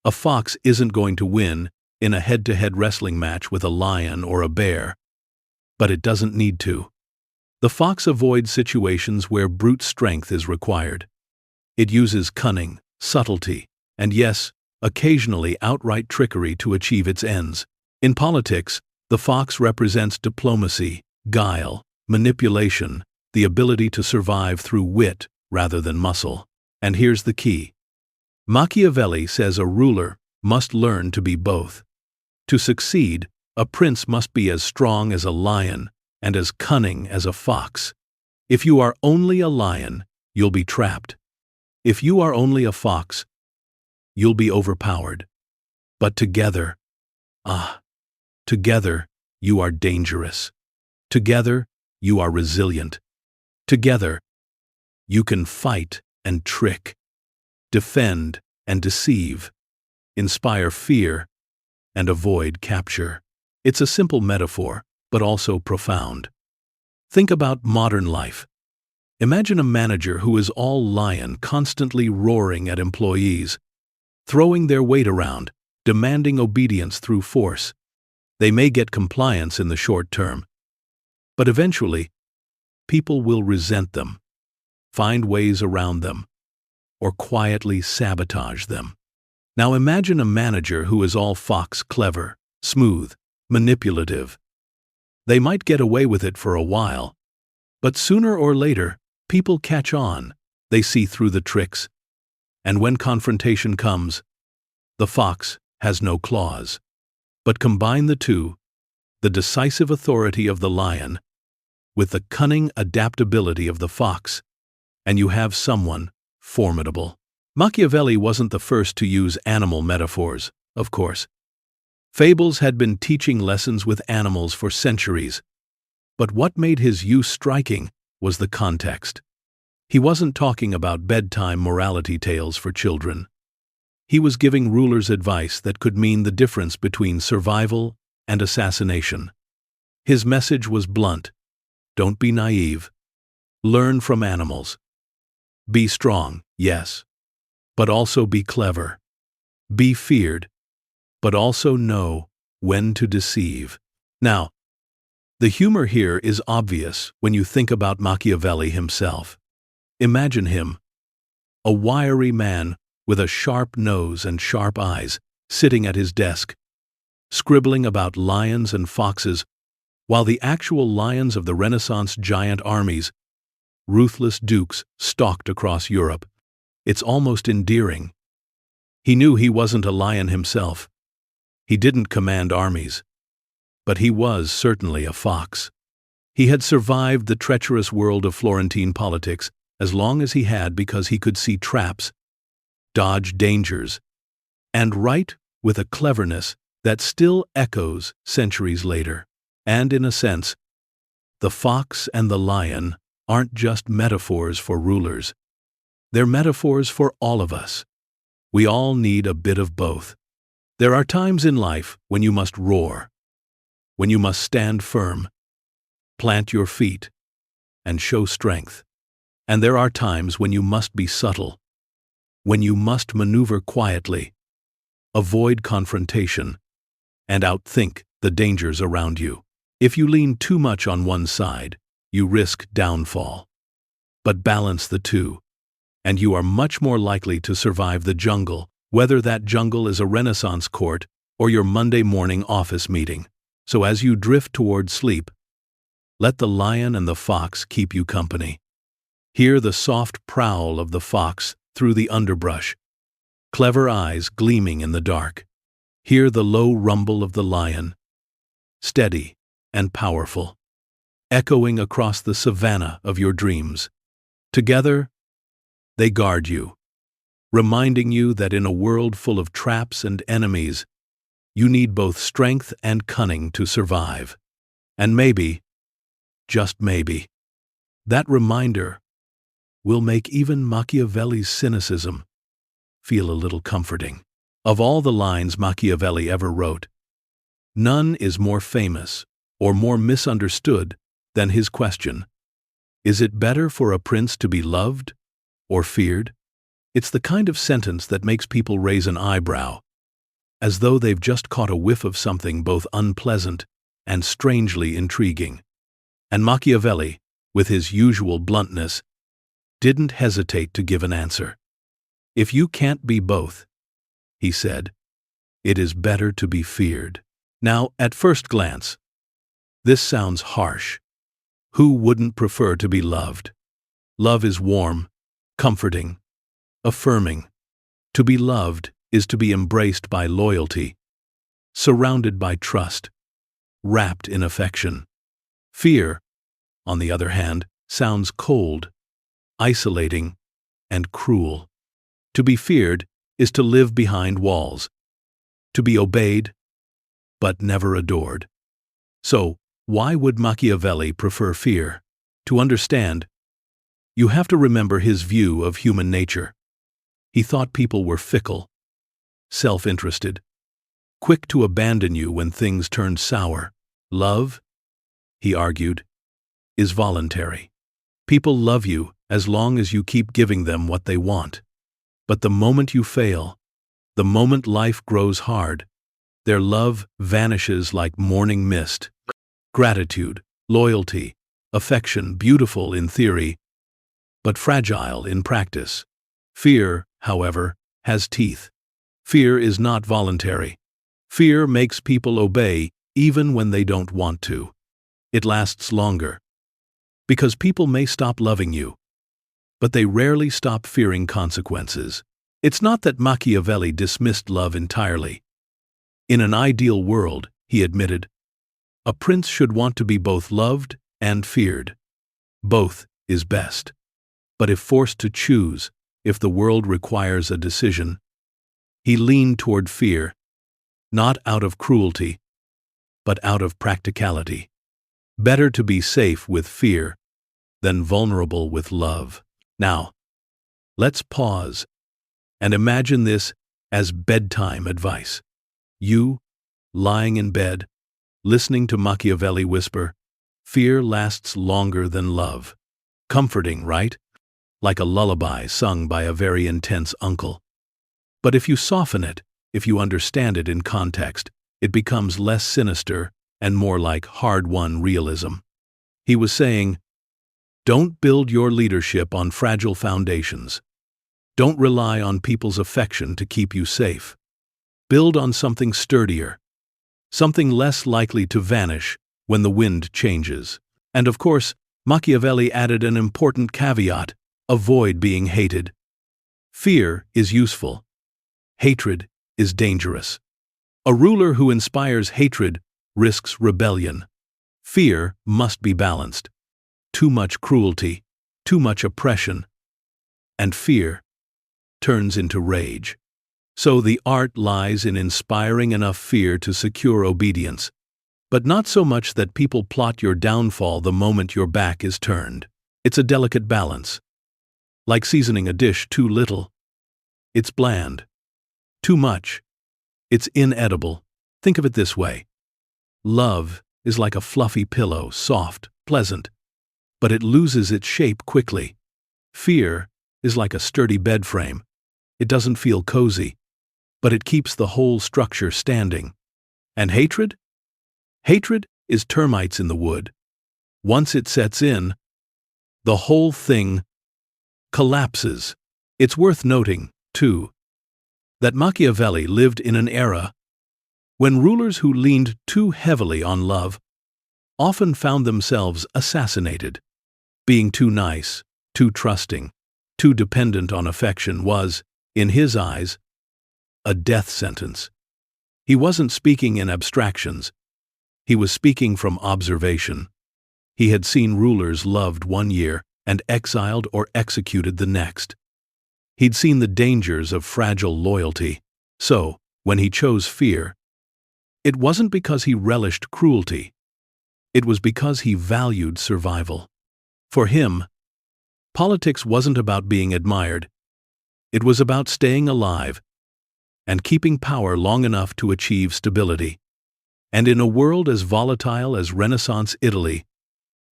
A fox isn't going to win in a head-to-head wrestling match with a lion or a bear, but it doesn't need to. The fox avoids situations where brute strength is required. It uses cunning, subtlety, and yes, occasionally outright trickery to achieve its ends. In politics, the fox represents diplomacy, guile, manipulation, the ability to survive through wit rather than muscle. And here's the key. Machiavelli says a ruler must learn to be both. To succeed, a prince must be as strong as a lion and as cunning as a fox. If you are only a lion, you'll be trapped. If you are only a fox, you'll be overpowered. But together, together, you are dangerous. Together, you are resilient. Together, you can fight and trick, defend and deceive, inspire fear and avoid capture. It's a simple metaphor, but also profound. Think about modern life. Imagine a manager who is all lion, constantly roaring at employees, throwing their weight around, demanding obedience through force. They may get compliance in the short term, but eventually, people will resent them, find ways around them, or quietly sabotage them. Now imagine a manager who is all fox, clever, smooth, manipulative. They might get away with it for a while, but sooner or later, people catch on. They see through the tricks, and when confrontation comes, the fox has no claws. But combine the two, the decisive authority of the lion with the cunning adaptability of the fox, and you have someone formidable. Machiavelli wasn't the first to use animal metaphors, of course. Fables had been teaching lessons with animals for centuries, but what made his use striking was the context. He wasn't talking about bedtime morality tales for children. He was giving rulers advice that could mean the difference between survival and assassination. His message was blunt. Don't be naive. Learn from animals. Be strong, yes, but also be clever. Be feared, but also know when to deceive. Now, the humor here is obvious when you think about Machiavelli himself. Imagine him, a wiry man with a sharp nose and sharp eyes, sitting at his desk, scribbling about lions and foxes, while the actual lions of the Renaissance giant armies, ruthless dukes, stalked across Europe. It's almost endearing. He knew he wasn't a lion himself. He didn't command armies. But he was certainly a fox. He had survived the treacherous world of Florentine politics as long as he had because he could see traps, dodge dangers, and write with a cleverness that still echoes centuries later. And in a sense, the fox and the lion aren't just metaphors for rulers. They're metaphors for all of us. We all need a bit of both. There are times in life when you must roar, when you must stand firm, plant your feet, and show strength. And there are times when you must be subtle, when you must maneuver quietly, avoid confrontation, and outthink the dangers around you. If you lean too much on one side, you risk downfall. But balance the two, and you are much more likely to survive the jungle, whether that jungle is a Renaissance court or your Monday morning office meeting. So as you drift toward sleep, let the lion and the fox keep you company. Hear the soft prowl of the fox through the underbrush, clever eyes gleaming in the dark. Hear the low rumble of the lion, steady and powerful, echoing across the savanna of your dreams. Together, they guard you, reminding you that in a world full of traps and enemies, you need both strength and cunning to survive. And maybe, just maybe, that reminder will make even Machiavelli's cynicism feel a little comforting. Of all the lines Machiavelli ever wrote, none is more famous or more misunderstood than his question, is it better for a prince to be loved or feared? It's the kind of sentence that makes people raise an eyebrow, as though they've just caught a whiff of something both unpleasant and strangely intriguing. And Machiavelli, with his usual bluntness, didn't hesitate to give an answer. If you can't be both, he said, it is better to be feared. Now, at first glance, this sounds harsh. Who wouldn't prefer to be loved? Love is warm, comforting, affirming. To be loved is to be embraced by loyalty, surrounded by trust, wrapped in affection. Fear, on the other hand, sounds cold, isolating, and cruel. To be feared is to live behind walls, to be obeyed, but never adored. So, why would Machiavelli prefer fear? To understand, you have to remember his view of human nature. He thought people were fickle, self-interested, quick to abandon you when things turned sour. Love, he argued, is voluntary. People love you as long as you keep giving them what they want. But the moment you fail, the moment life grows hard, their love vanishes like morning mist. Gratitude, loyalty, affection, beautiful in theory, but fragile in practice. Fear, however, has teeth. Fear is not voluntary. Fear makes people obey even when they don't want to. It lasts longer, because people may stop loving you, but they rarely stop fearing consequences. It's not that Machiavelli dismissed love entirely. In an ideal world, he admitted, a prince should want to be both loved and feared. Both is best. But if forced to choose, if the world requires a decision, he leaned toward fear, not out of cruelty, but out of practicality. Better to be safe with fear than vulnerable with love. Now, let's pause and imagine this as bedtime advice. You, lying in bed, listening to Machiavelli whisper, "Fear lasts longer than love." Comforting, right? Like a lullaby sung by a very intense uncle. But if you soften it, if you understand it in context, it becomes less sinister and more like hard-won realism. He was saying, don't build your leadership on fragile foundations. Don't rely on people's affection to keep you safe. Build on something sturdier, something less likely to vanish when the wind changes. And of course, Machiavelli added an important caveat: avoid being hated. Fear is useful. Hatred is dangerous. A ruler who inspires hatred risks rebellion. Fear must be balanced. Too much cruelty, too much oppression, and fear turns into rage. So the art lies in inspiring enough fear to secure obedience, but not so much that people plot your downfall the moment your back is turned. It's a delicate balance. Like seasoning a dish too little, it's bland. Too much, it's inedible. Think of it this way. Love is like a fluffy pillow, soft, pleasant, but it loses its shape quickly. Fear is like a sturdy bed frame. It doesn't feel cozy, but it keeps the whole structure standing. And hatred? Hatred is termites in the wood. Once it sets in, the whole thing collapses. It's worth noting, too, that Machiavelli lived in an era when rulers who leaned too heavily on love often found themselves assassinated. Being too nice, too trusting, too dependent on affection was, in his eyes, a death sentence. He wasn't speaking in abstractions. He was speaking from observation. He had seen rulers loved one year and exiled or executed the next. He'd seen the dangers of fragile loyalty. So, when he chose fear, it wasn't because he relished cruelty. It was because he valued survival. For him, politics wasn't about being admired. It was about staying alive and keeping power long enough to achieve stability. And in a world as volatile as Renaissance Italy,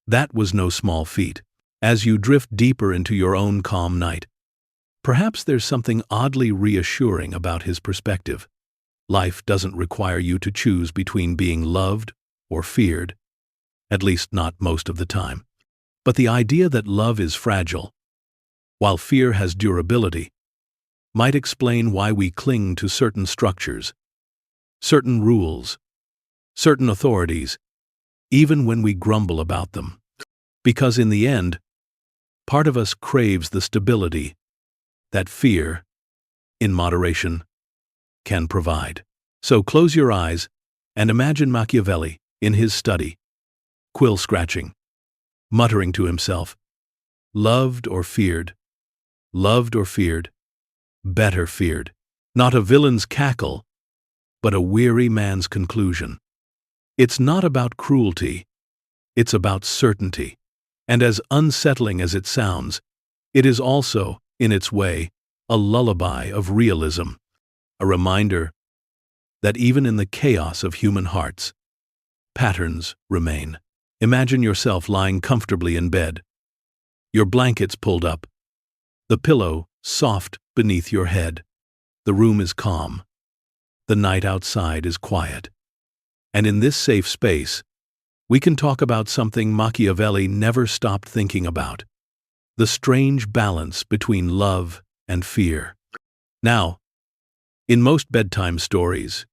that was no small feat. As you drift deeper into your own calm night, perhaps there's something oddly reassuring about his perspective. Life doesn't require you to choose between being loved or feared, at least not most of the time. But the idea that love is fragile, while fear has durability, might explain why we cling to certain structures, certain rules, certain authorities, even when we grumble about them. Because in the end, part of us craves the stability that fear, in moderation, can provide. So close your eyes and imagine Machiavelli in his study, quill scratching, muttering to himself, loved or feared, better feared. Not a villain's cackle, but a weary man's conclusion. It's not about cruelty, it's about certainty. And as unsettling as it sounds, it is also, in its way, a lullaby of realism, a reminder that even in the chaos of human hearts, patterns remain. Imagine yourself lying comfortably in bed, your blankets pulled up, the pillow soft beneath your head. The room is calm. The night outside is quiet. And in this safe space, we can talk about something Machiavelli never stopped thinking about: the strange balance between love and fear. Now, in most bedtime stories,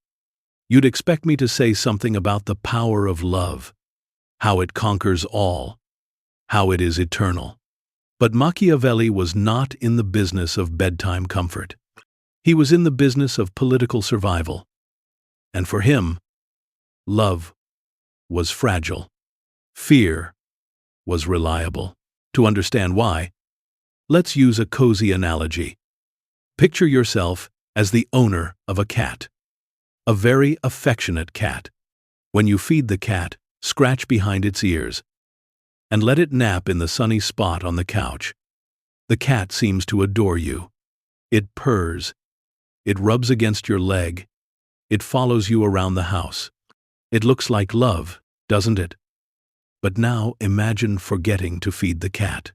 you'd expect me to say something about the power of love, how it conquers all, how it is eternal. But Machiavelli was not in the business of bedtime comfort. He was in the business of political survival. And for him, love was fragile. Fear was reliable. To understand why, let's use a cozy analogy. Picture yourself as the owner of a cat. A very affectionate cat. When you feed the cat, scratch behind its ears and let it nap in the sunny spot on the couch. The cat seems to adore you. It purrs. It rubs against your leg. It follows you around the house. It looks like love, doesn't it? But now imagine forgetting to feed the cat.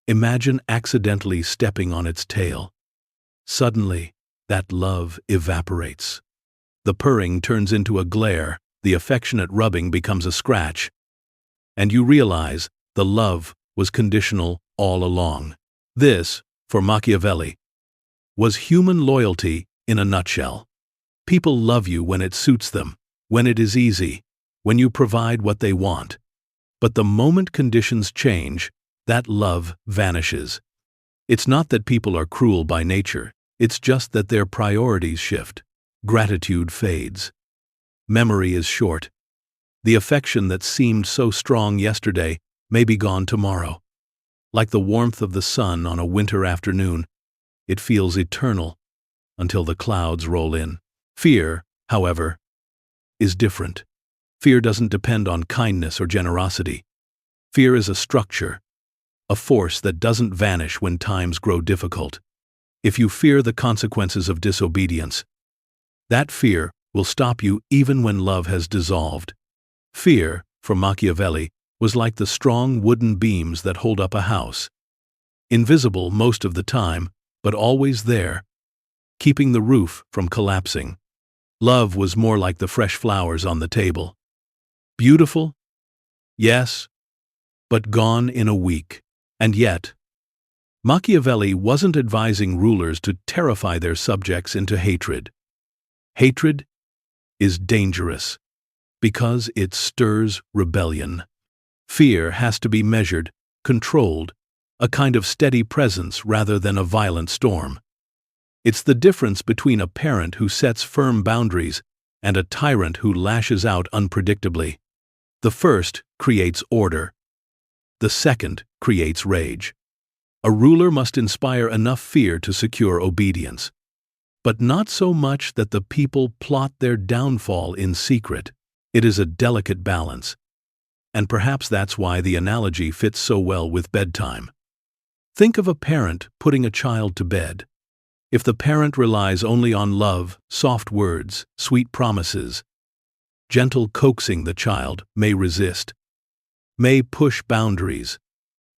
Imagine accidentally stepping on its tail. Suddenly, that love evaporates. The purring turns into a glare, the affectionate rubbing becomes a scratch, and you realize the love was conditional all along. This, for Machiavelli, was human loyalty in a nutshell. People love you when it suits them, when it is easy, when you provide what they want. But the moment conditions change, that love vanishes. It's not that people are cruel by nature, it's just that their priorities shift. Gratitude fades. Memory is short. The affection that seemed so strong yesterday may be gone tomorrow. Like the warmth of the sun on a winter afternoon, it feels eternal until the clouds roll in. Fear, however, is different. Fear doesn't depend on kindness or generosity. Fear is a structure, a force that doesn't vanish when times grow difficult. If you fear the consequences of disobedience, that fear will stop you even when love has dissolved. Fear, for Machiavelli, was like the strong wooden beams that hold up a house. Invisible most of the time, but always there, keeping the roof from collapsing. Love was more like the fresh flowers on the table. Beautiful? Yes, but gone in a week. And yet, Machiavelli wasn't advising rulers to terrify their subjects into hatred. Hatred is dangerous because it stirs rebellion. Fear has to be measured, controlled, a kind of steady presence rather than a violent storm. It's the difference between a parent who sets firm boundaries and a tyrant who lashes out unpredictably. The first creates order. The second creates rage. A ruler must inspire enough fear to secure obedience, but not so much that the people plot their downfall in secret. It is a delicate balance, and perhaps that's why the analogy fits so well with bedtime. Think of a parent putting a child to bed. If the parent relies only on love, soft words, sweet promises, gentle coaxing, the child may resist, may push boundaries,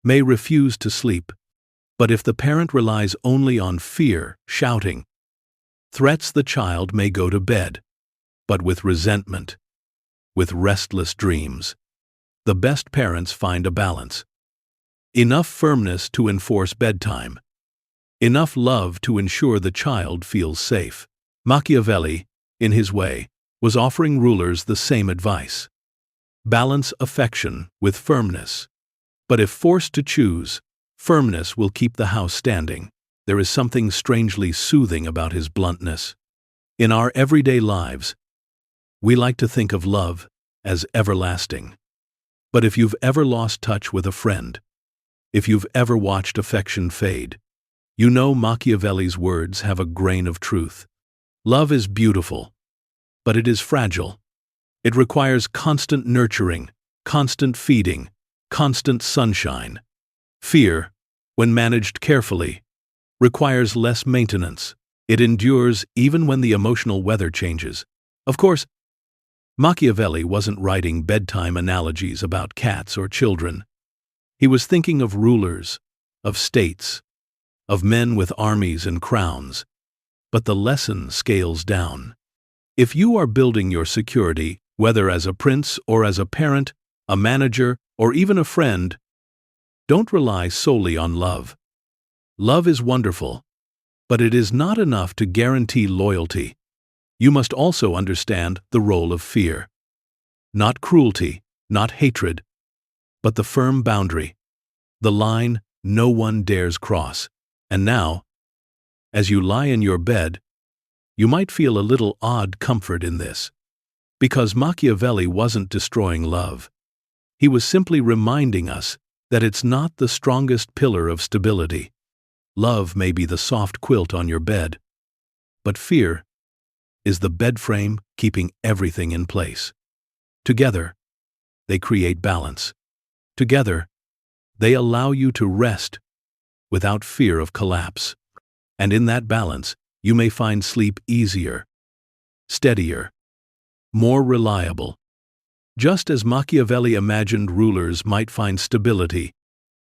may refuse to sleep. But if the parent relies only on fear, shouting, threats, the child may go to bed, but with resentment, with restless dreams. The best parents find a balance. Enough firmness to enforce bedtime. Enough love to ensure the child feels safe. Machiavelli, in his way, was offering rulers the same advice. Balance affection with firmness. But if forced to choose, firmness will keep the house standing. There is something strangely soothing about his bluntness. In our everyday lives, we like to think of love as everlasting. But if you've ever lost touch with a friend, if you've ever watched affection fade, you know Machiavelli's words have a grain of truth. Love is beautiful, but it is fragile. It requires constant nurturing, constant feeding, constant sunshine. Fear, when managed carefully, requires less maintenance. It endures even when the emotional weather changes. Of course, Machiavelli wasn't writing bedtime analogies about cats or children. He was thinking of rulers, of states, of men with armies and crowns. But the lesson scales down. If you are building your security, whether as a prince or as a parent, a manager, or even a friend, don't rely solely on love. Love is wonderful, but it is not enough to guarantee loyalty. You must also understand the role of fear. Not cruelty, not hatred, but the firm boundary, the line no one dares cross. And now, as you lie in your bed, you might feel a little odd comfort in this. Because Machiavelli wasn't destroying love. He was simply reminding us that it's not the strongest pillar of stability. Love may be the soft quilt on your bed, but fear is the bedframe keeping everything in place. Together, they create balance. Together, they allow you to rest without fear of collapse. And in that balance, you may find sleep easier, steadier, more reliable. Just as Machiavelli imagined rulers might find stability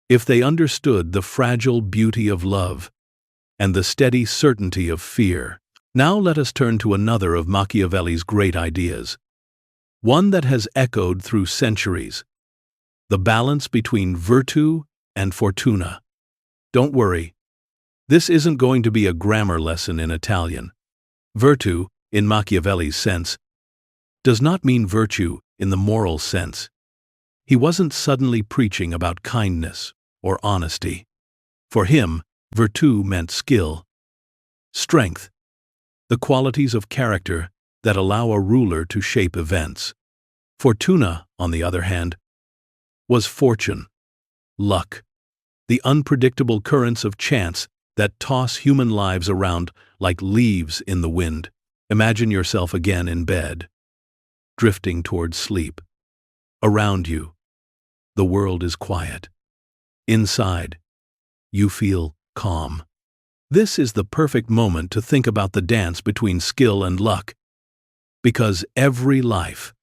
if they understood the fragile beauty of love and the steady certainty of fear. Now let us turn to another of Machiavelli's great ideas, one that has echoed through centuries: the balance between virtù and fortuna. Don't worry, this isn't going to be a grammar lesson in Italian. Virtù, in Machiavelli's sense, does not mean virtue in the moral sense. He wasn't suddenly preaching about kindness or honesty. For him, virtù meant skill, strength, the qualities of character that allow a ruler to shape events. Fortuna, on the other hand, was fortune, luck, the unpredictable currents of chance that toss human lives around like leaves in the wind. Imagine yourself again in bed, drifting towards sleep. Around you, the world is quiet. Inside, you feel calm. This is the perfect moment to think about the dance between skill and luck, because every life,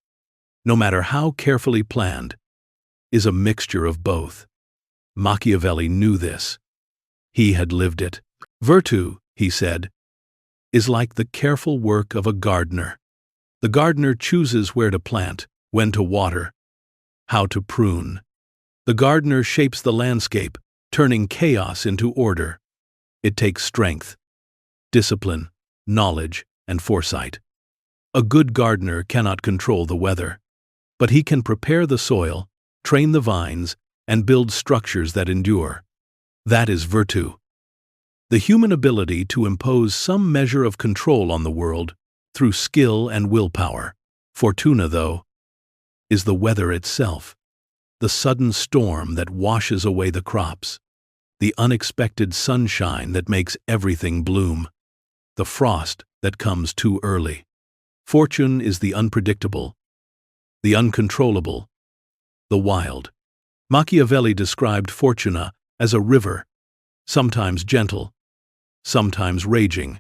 no matter how carefully planned, is a mixture of both. Machiavelli knew this. He had lived it. Virtù, he said, is like the careful work of a gardener. The gardener chooses where to plant, when to water, how to prune. The gardener shapes the landscape, turning chaos into order. It takes strength, discipline, knowledge, and foresight. A good gardener cannot control the weather, but he can prepare the soil, train the vines, and build structures that endure. That is virtù. The human ability to impose some measure of control on the world through skill and willpower. Fortuna, though, is the weather itself, the sudden storm that washes away the crops, the unexpected sunshine that makes everything bloom, the frost that comes too early. Fortune is the unpredictable, the uncontrollable, the wild. Machiavelli described fortuna as a river, sometimes gentle, sometimes raging,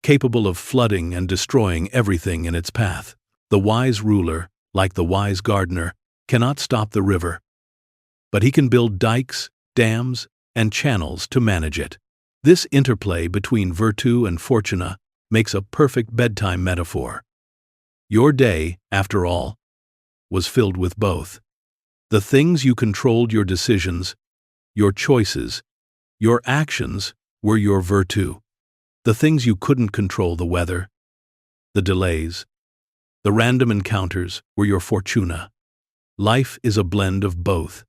capable of flooding and destroying everything in its path. The wise ruler, like the wise gardener, cannot stop the river, but he can build dikes, dams, and channels to manage it. This interplay between virtù and fortuna makes a perfect bedtime metaphor. Your day, after all, was filled with both. The things you controlled, your decisions, your choices, your actions, were your virtù. The things you couldn't control, the weather, the delays, the random encounters, were your fortuna. Life is a blend of both,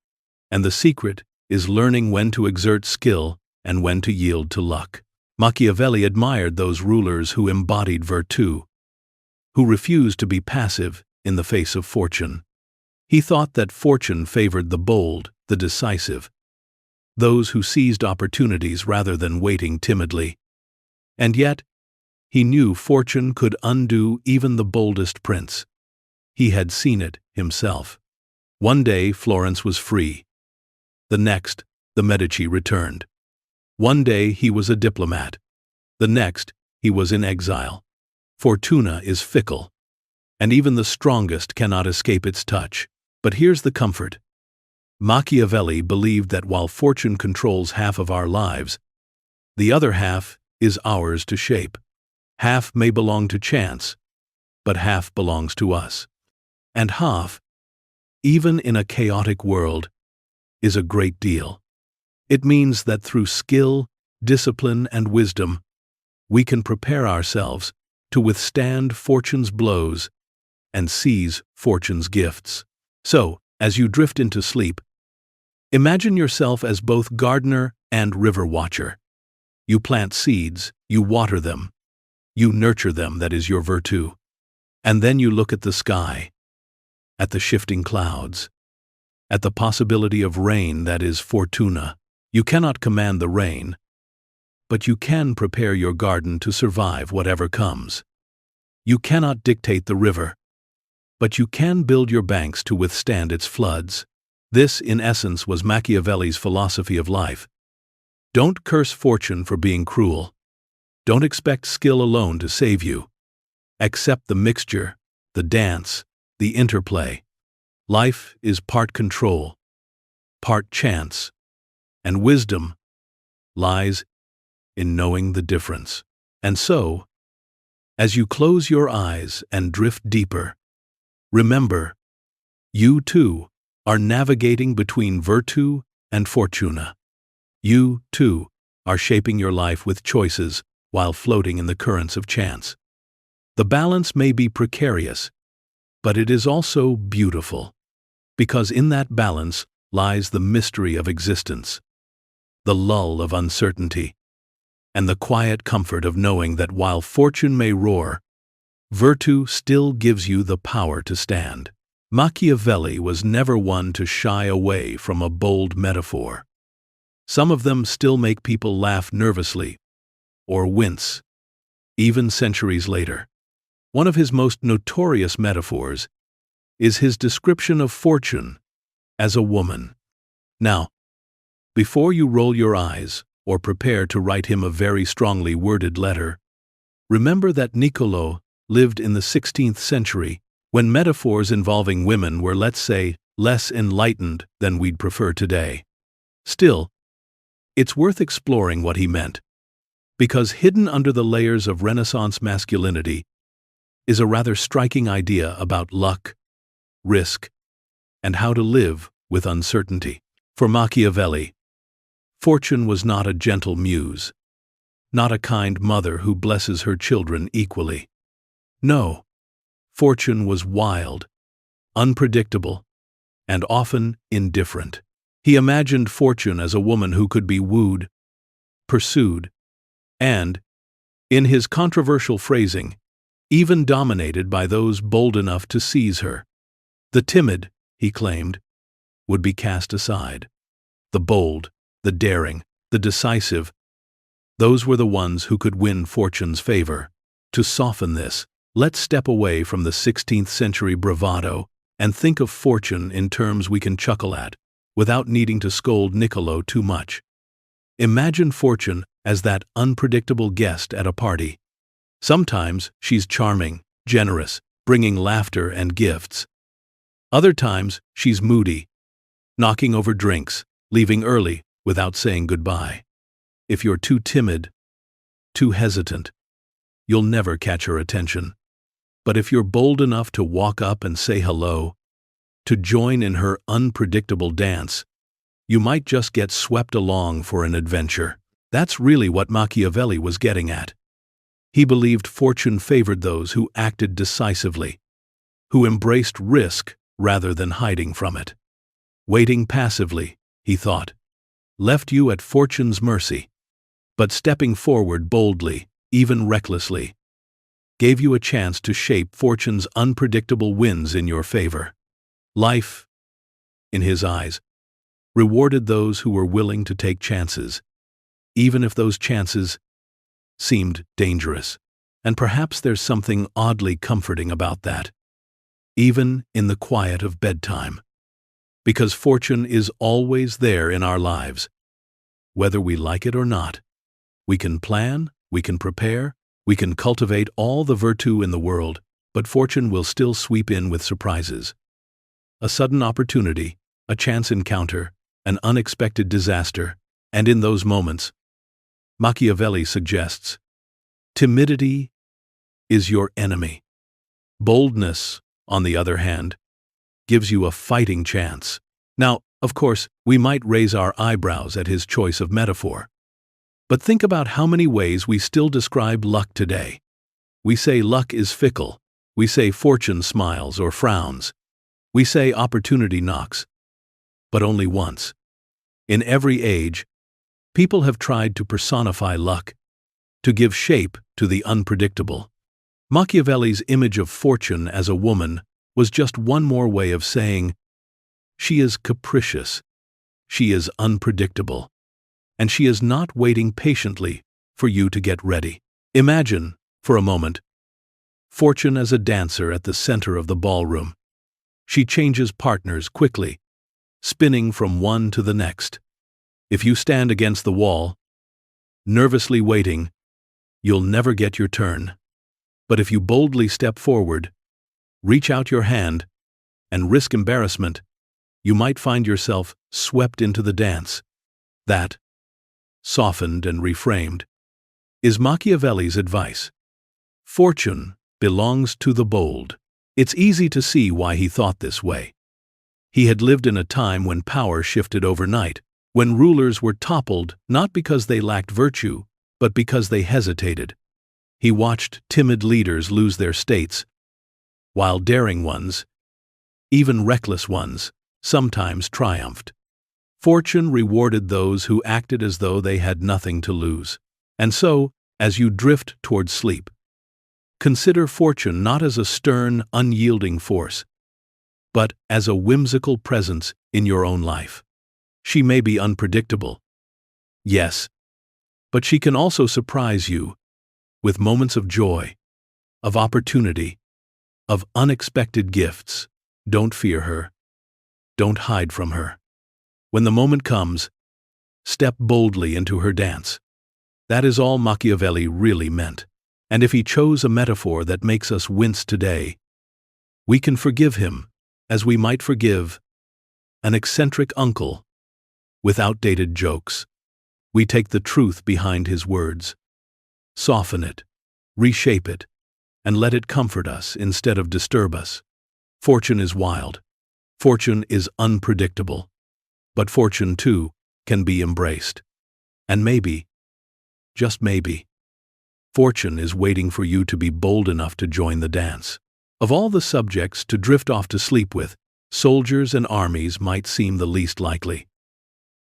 and the secret is learning when to exert skill and when to yield to luck. Machiavelli admired those rulers who embodied virtù, who refused to be passive in the face of fortune. He thought that fortune favored the bold, the decisive, those who seized opportunities rather than waiting timidly. And yet, he knew fortune could undo even the boldest prince. He had seen it himself. One day, Florence was free. The next, the Medici returned. One day, he was a diplomat. The next, he was in exile. Fortuna is fickle, and even the strongest cannot escape its touch. But here's the comfort. Machiavelli believed that while fortune controls half of our lives, the other half is ours to shape. Half may belong to chance, but half belongs to us. And half, even in a chaotic world, is a great deal. It means that through skill, discipline, and wisdom, we can prepare ourselves to withstand fortune's blows and seize fortune's gifts. So, as you drift into sleep, imagine yourself as both gardener and river watcher. You plant seeds, you water them, you nurture them, that is your virtù. And then you look at the sky, at the shifting clouds, at the possibility of rain, that is fortuna. You cannot command the rain, but you can prepare your garden to survive whatever comes. You cannot dictate the river, but you can build your banks to withstand its floods. This, in essence, was Machiavelli's philosophy of life. Don't curse fortune for being cruel. Don't expect skill alone to save you. Accept the mixture, the dance, the interplay. Life is part control, part chance, and wisdom lies in knowing the difference. And so, as you close your eyes and drift deeper, remember, you too are navigating between virtue and fortuna. You too are shaping your life with choices while floating in the currents of chance. The balance may be precarious, but it is also beautiful, because in that balance lies the mystery of existence, the lull of uncertainty, and the quiet comfort of knowing that while fortune may roar, virtue still gives you the power to stand. Machiavelli was never one to shy away from a bold metaphor. Some of them still make people laugh nervously or wince, even centuries later. One of his most notorious metaphors is his description of fortune as a woman. Now, before you roll your eyes or prepare to write him a very strongly worded letter, remember that Niccolò lived in the 16th century, when metaphors involving women were, let's say, less enlightened than we'd prefer today. Still, it's worth exploring what he meant, because hidden under the layers of Renaissance masculinity is a rather striking idea about luck, risk, and how to live with uncertainty. For Machiavelli, fortune was not a gentle muse, not a kind mother who blesses her children equally. No, fortune was wild, unpredictable, and often indifferent. He imagined fortune as a woman who could be wooed, pursued, and, in his controversial phrasing, even dominated by those bold enough to seize her. The timid, he claimed, would be cast aside. The bold, the daring, the decisive, those were the ones who could win fortune's favor. To soften this, let's step away from the 16th century bravado and think of fortune in terms we can chuckle at, without needing to scold Niccolò too much. Imagine fortune as that unpredictable guest at a party. Sometimes she's charming, generous, bringing laughter and gifts. Other times she's moody, knocking over drinks, leaving early without saying goodbye. If you're too timid, too hesitant, you'll never catch her attention. But if you're bold enough to walk up and say hello, to join in her unpredictable dance, you might just get swept along for an adventure. That's really what Machiavelli was getting at. He believed fortune favored those who acted decisively, who embraced risk rather than hiding from it. Waiting passively, he thought, left you at fortune's mercy. But stepping forward boldly, even recklessly, gave you a chance to shape fortune's unpredictable winds in your favor. Life, in his eyes, rewarded those who were willing to take chances, even if those chances seemed dangerous. And perhaps there's something oddly comforting about that, even in the quiet of bedtime. Because fortune is always there in our lives, whether we like it or not. We can plan, we can prepare, we can cultivate all the virtue in the world, but fortune will still sweep in with surprises. A sudden opportunity, a chance encounter, an unexpected disaster, and in those moments, Machiavelli suggests, timidity is your enemy. Boldness, on the other hand, gives you a fighting chance. Now, of course, we might raise our eyebrows at his choice of metaphor. But think about how many ways we still describe luck today. We say luck is fickle. We say fortune smiles or frowns. We say opportunity knocks. But only once. In every age, people have tried to personify luck, to give shape to the unpredictable. Machiavelli's image of fortune as a woman was just one more way of saying, she is capricious, she is unpredictable, and she is not waiting patiently for you to get ready. Imagine, for a moment, Fortune as a dancer at the center of the ballroom. She changes partners quickly, spinning from one to the next. If you stand against the wall, nervously waiting, you'll never get your turn. But if you boldly step forward, reach out your hand, and risk embarrassment, you might find yourself swept into the dance. That, softened and reframed, is Machiavelli's advice. Fortune belongs to the bold. It's easy to see why he thought this way. He had lived in a time when power shifted overnight, when rulers were toppled not because they lacked virtue, but because they hesitated. He watched timid leaders lose their states, while daring ones, even reckless ones, sometimes triumphed. Fortune rewarded those who acted as though they had nothing to lose. And so, as you drift toward sleep, consider fortune not as a stern, unyielding force, but as a whimsical presence in your own life. She may be unpredictable, yes, but she can also surprise you with moments of joy, of opportunity, of unexpected gifts. Don't fear her. Don't hide from her. When the moment comes, step boldly into her dance. That is all Machiavelli really meant. And if he chose a metaphor that makes us wince today, we can forgive him as we might forgive an eccentric uncle with outdated jokes. We take the truth behind his words, soften it, reshape it, and let it comfort us instead of disturb us. Fortune is wild. Fortune is unpredictable. But fortune, too, can be embraced. And maybe, just maybe, fortune is waiting for you to be bold enough to join the dance. Of all the subjects to drift off to sleep with, soldiers and armies might seem the least likely.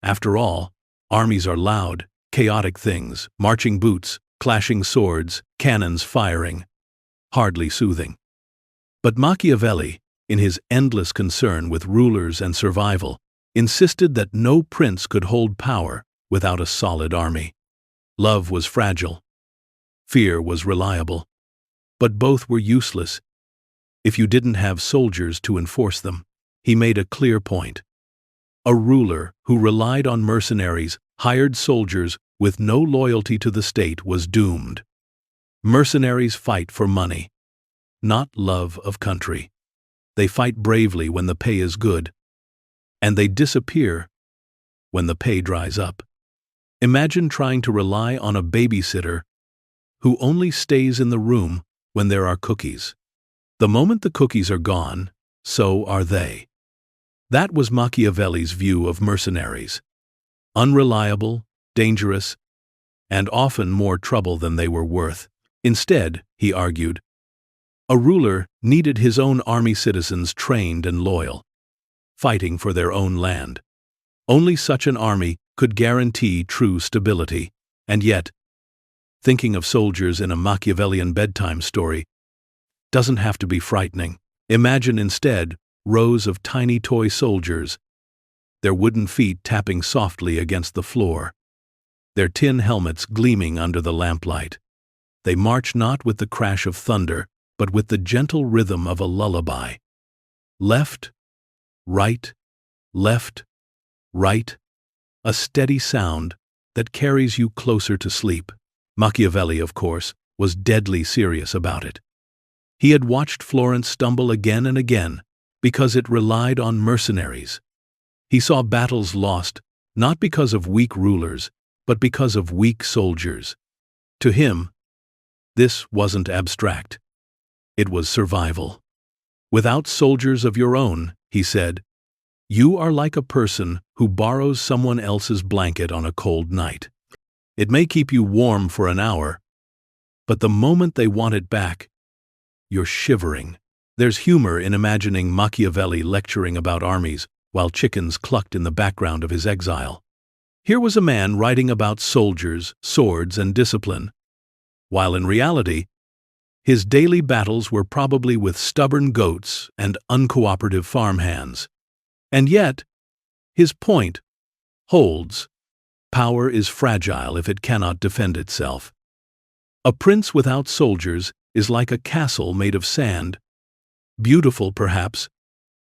After all, armies are loud, chaotic things, marching boots, clashing swords, cannons firing. Hardly soothing. But Machiavelli, in his endless concern with rulers and survival, insisted that no prince could hold power without a solid army. Love was fragile. Fear was reliable. But both were useless if you didn't have soldiers to enforce them. He made a clear point. A ruler who relied on mercenaries, hired soldiers with no loyalty to the state, was doomed. Mercenaries fight for money, not love of country. They fight bravely when the pay is good, and they disappear when the pay dries up. Imagine trying to rely on a babysitter who only stays in the room when there are cookies. The moment the cookies are gone, so are they. That was Machiavelli's view of mercenaries. Unreliable, dangerous, and often more trouble than they were worth. Instead, he argued, a ruler needed his own army citizens trained and loyal, fighting for their own land. Only such an army could guarantee true stability. And yet, thinking of soldiers in a Machiavellian bedtime story doesn't have to be frightening. Imagine instead rows of tiny toy soldiers, their wooden feet tapping softly against the floor, their tin helmets gleaming under the lamplight. They march not with the crash of thunder, but with the gentle rhythm of a lullaby. Left, right, left, right, a steady sound that carries you closer to sleep. Machiavelli, of course, was deadly serious about it. He had watched Florence stumble again and again because it relied on mercenaries. He saw battles lost not because of weak rulers, but because of weak soldiers. To him, this wasn't abstract. It was survival. Without soldiers of your own, he said, you are like a person who borrows someone else's blanket on a cold night. It may keep you warm for an hour, but the moment they want it back, you're shivering. There's humor in imagining Machiavelli lecturing about armies while chickens clucked in the background of his exile. Here was a man writing about soldiers, swords, and discipline, while in reality, his daily battles were probably with stubborn goats and uncooperative farmhands. And yet, his point holds. Power is fragile if it cannot defend itself. A prince without soldiers is like a castle made of sand, beautiful perhaps,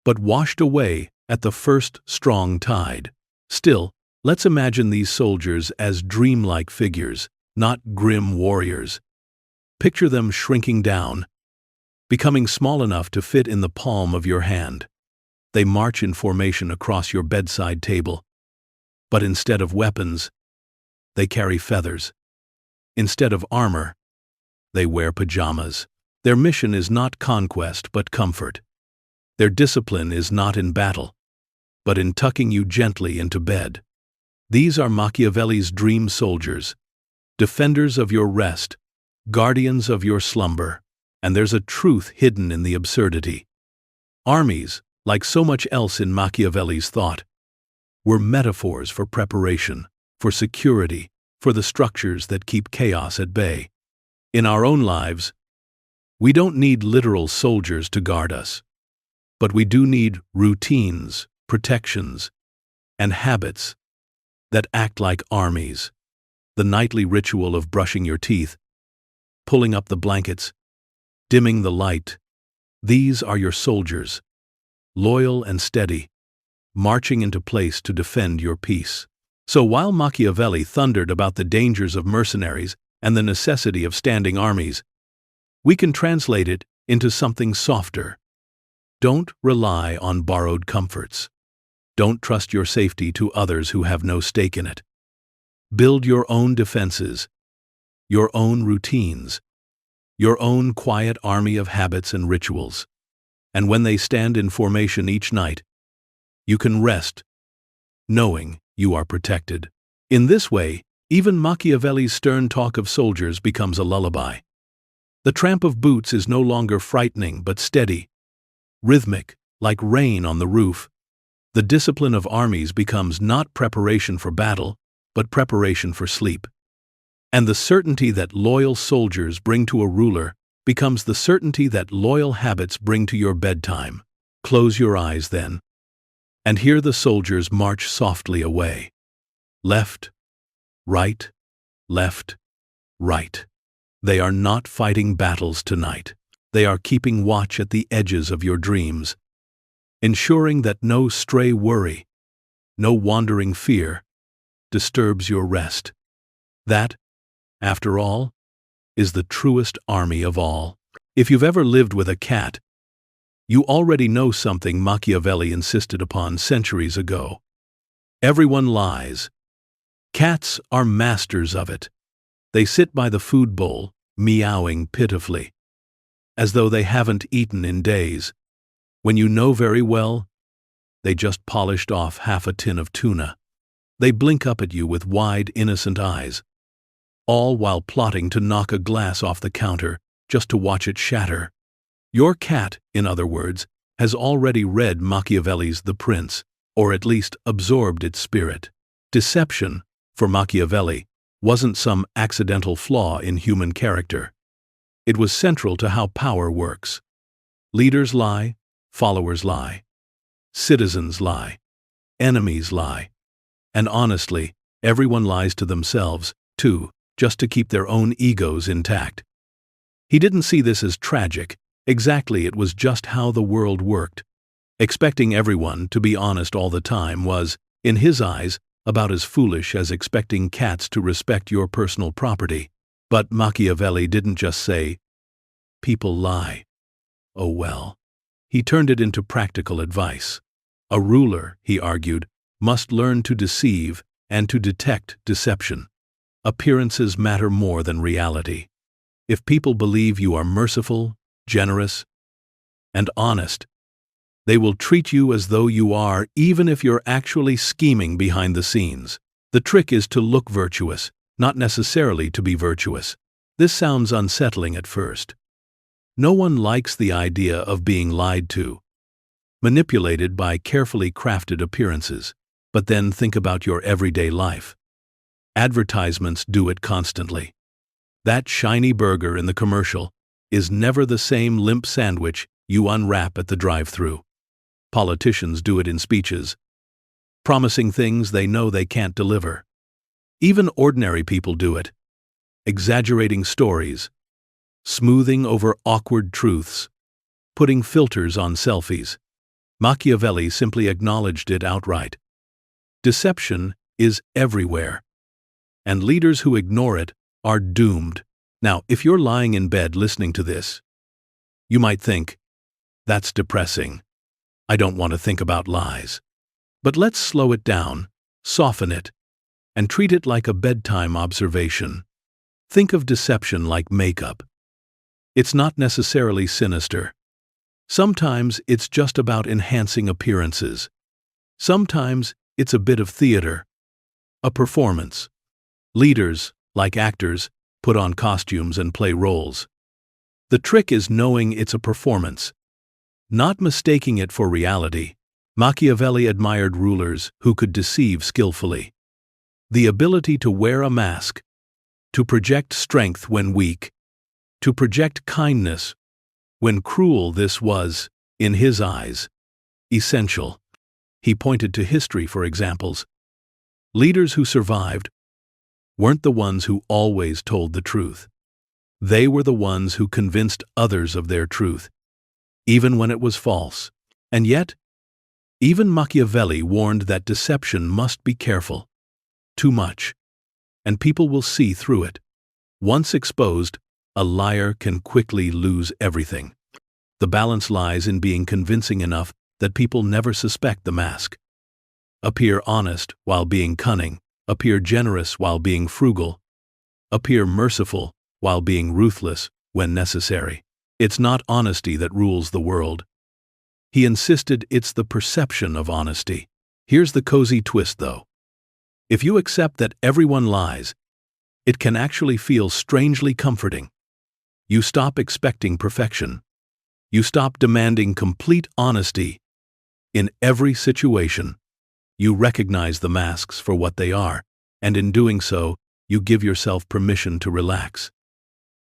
but washed away at the first strong tide. Still, let's imagine these soldiers as dreamlike figures, not grim warriors. Picture them shrinking down, becoming small enough to fit in the palm of your hand. They march in formation across your bedside table. But instead of weapons, they carry feathers. Instead of armor, they wear pajamas. Their mission is not conquest but comfort. Their discipline is not in battle, but in tucking you gently into bed. These are Machiavelli's dream soldiers, defenders of your rest, guardians of your slumber. And there's a truth hidden in the absurdity. Armies, like so much else in Machiavelli's thought, were metaphors for preparation, for security, for the structures that keep chaos at bay. In our own lives, we don't need literal soldiers to guard us, but we do need routines, protections, and habits that act like armies. The nightly ritual of brushing your teeth, pulling up the blankets, dimming the light. These are your soldiers, loyal and steady, marching into place to defend your peace. So while Machiavelli thundered about the dangers of mercenaries and the necessity of standing armies, we can translate it into something softer. Don't rely on borrowed comforts. Don't trust your safety to others who have no stake in it. Build your own defenses, your own routines, your own quiet army of habits and rituals. And when they stand in formation each night, you can rest, knowing you are protected. In this way, even Machiavelli's stern talk of soldiers becomes a lullaby. The tramp of boots is no longer frightening but steady, rhythmic, like rain on the roof. The discipline of armies becomes not preparation for battle, but preparation for sleep. And the certainty that loyal soldiers bring to a ruler becomes the certainty that loyal habits bring to your bedtime. Close your eyes then, and hear the soldiers march softly away. Left, right, left, right. They are not fighting battles tonight. They are keeping watch at the edges of your dreams, ensuring that no stray worry, no wandering fear, disturbs your rest. That, after all, is the truest army of all. If you've ever lived with a cat, you already know something Machiavelli insisted upon centuries ago. Everyone lies. Cats are masters of it. They sit by the food bowl, meowing pitifully, as though they haven't eaten in days. When you know very well, they just polished off half a tin of tuna. They blink up at you with wide, innocent eyes, all while plotting to knock a glass off the counter just to watch it shatter. Your cat, in other words, has already read Machiavelli's The Prince, or at least absorbed its spirit. Deception, for Machiavelli, wasn't some accidental flaw in human character. It was central to how power works. Leaders lie, followers lie, citizens lie, enemies lie, and honestly, everyone lies to themselves, too, just to keep their own egos intact. He didn't see this as tragic. Exactly, it was just how the world worked. Expecting everyone to be honest all the time was, in his eyes, about as foolish as expecting cats to respect your personal property. But Machiavelli didn't just say, "People lie." Oh well. He turned it into practical advice. A ruler, he argued, must learn to deceive and to detect deception. Appearances matter more than reality. If people believe you are merciful, generous, and honest, they will treat you as though you are, even if you're actually scheming behind the scenes. The trick is to look virtuous, not necessarily to be virtuous. This sounds unsettling at first. No one likes the idea of being lied to, manipulated by carefully crafted appearances. But then think about your everyday life. Advertisements do it constantly. That shiny burger in the commercial is never the same limp sandwich you unwrap at the drive-thru. Politicians do it in speeches, promising things they know they can't deliver. Even ordinary people do it, exaggerating stories, smoothing over awkward truths, putting filters on selfies. Machiavelli simply acknowledged it outright. Deception is everywhere, and leaders who ignore it are doomed. Now, if you're lying in bed listening to this, you might think, that's depressing. I don't want to think about lies. But let's slow it down, soften it, and treat it like a bedtime observation. Think of deception like makeup. It's not necessarily sinister. Sometimes it's just about enhancing appearances. Sometimes it's a bit of theater, a performance. Leaders, like actors, put on costumes and play roles. The trick is knowing it's a performance, not mistaking it for reality. Machiavelli admired rulers who could deceive skillfully. The ability to wear a mask, to project strength when weak, to project kindness when cruel, this was, in his eyes, essential. He pointed to history for examples. Leaders who survived weren't the ones who always told the truth. They were the ones who convinced others of their truth, even when it was false. And yet, even Machiavelli warned that deception must be careful. Too much, and people will see through it. Once exposed, a liar can quickly lose everything. The balance lies in being convincing enough that people never suspect the mask. Appear honest while being cunning, appear generous while being frugal, appear merciful while being ruthless when necessary. It's not honesty that rules the world. He insisted it's the perception of honesty. Here's the cozy twist, though. If you accept that everyone lies, it can actually feel strangely comforting. You stop expecting perfection. You stop demanding complete honesty. In every situation, you recognize the masks for what they are, and in doing so, you give yourself permission to relax.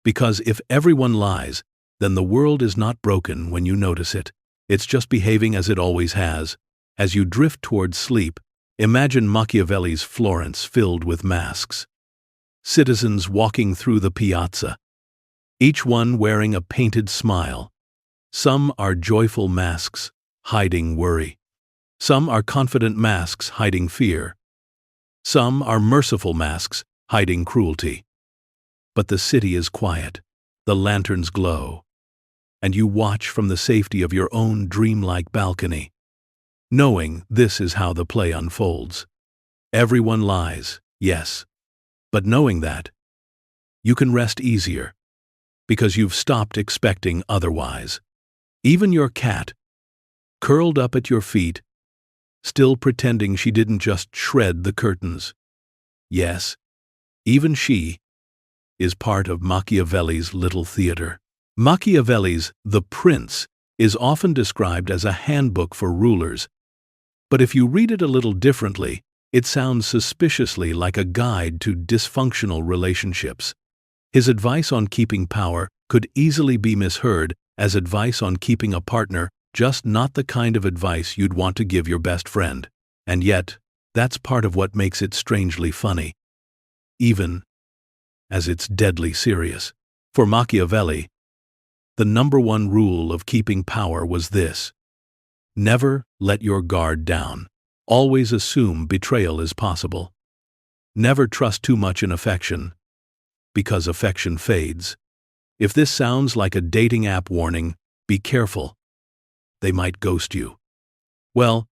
Because if everyone lies, then the world is not broken when you notice it. It's just behaving as it always has. As you drift towards sleep, imagine Machiavelli's Florence filled with masks. Citizens walking through the piazza, each one wearing a painted smile. Some are joyful masks, hiding worry. Some are confident masks, hiding fear. Some are merciful masks, hiding cruelty. But the city is quiet, the lanterns glow, and you watch from the safety of your own dreamlike balcony, knowing this is how the play unfolds. Everyone lies, yes, but knowing that, you can rest easier, because you've stopped expecting otherwise. Even your cat, curled up at your feet, still pretending she didn't just shred the curtains. Yes, even she is part of Machiavelli's little theater. Machiavelli's The Prince is often described as a handbook for rulers, but if you read it a little differently, it sounds suspiciously like a guide to dysfunctional relationships. His advice on keeping power could easily be misheard as advice on keeping a partner, just not the kind of advice you'd want to give your best friend. And yet, that's part of what makes it strangely funny, even as it's deadly serious. For Machiavelli, the #1 rule of keeping power was this: never let your guard down. Always assume betrayal is possible. Never trust too much in affection, because affection fades. If this sounds like a dating app warning, be careful. They might ghost you. Well,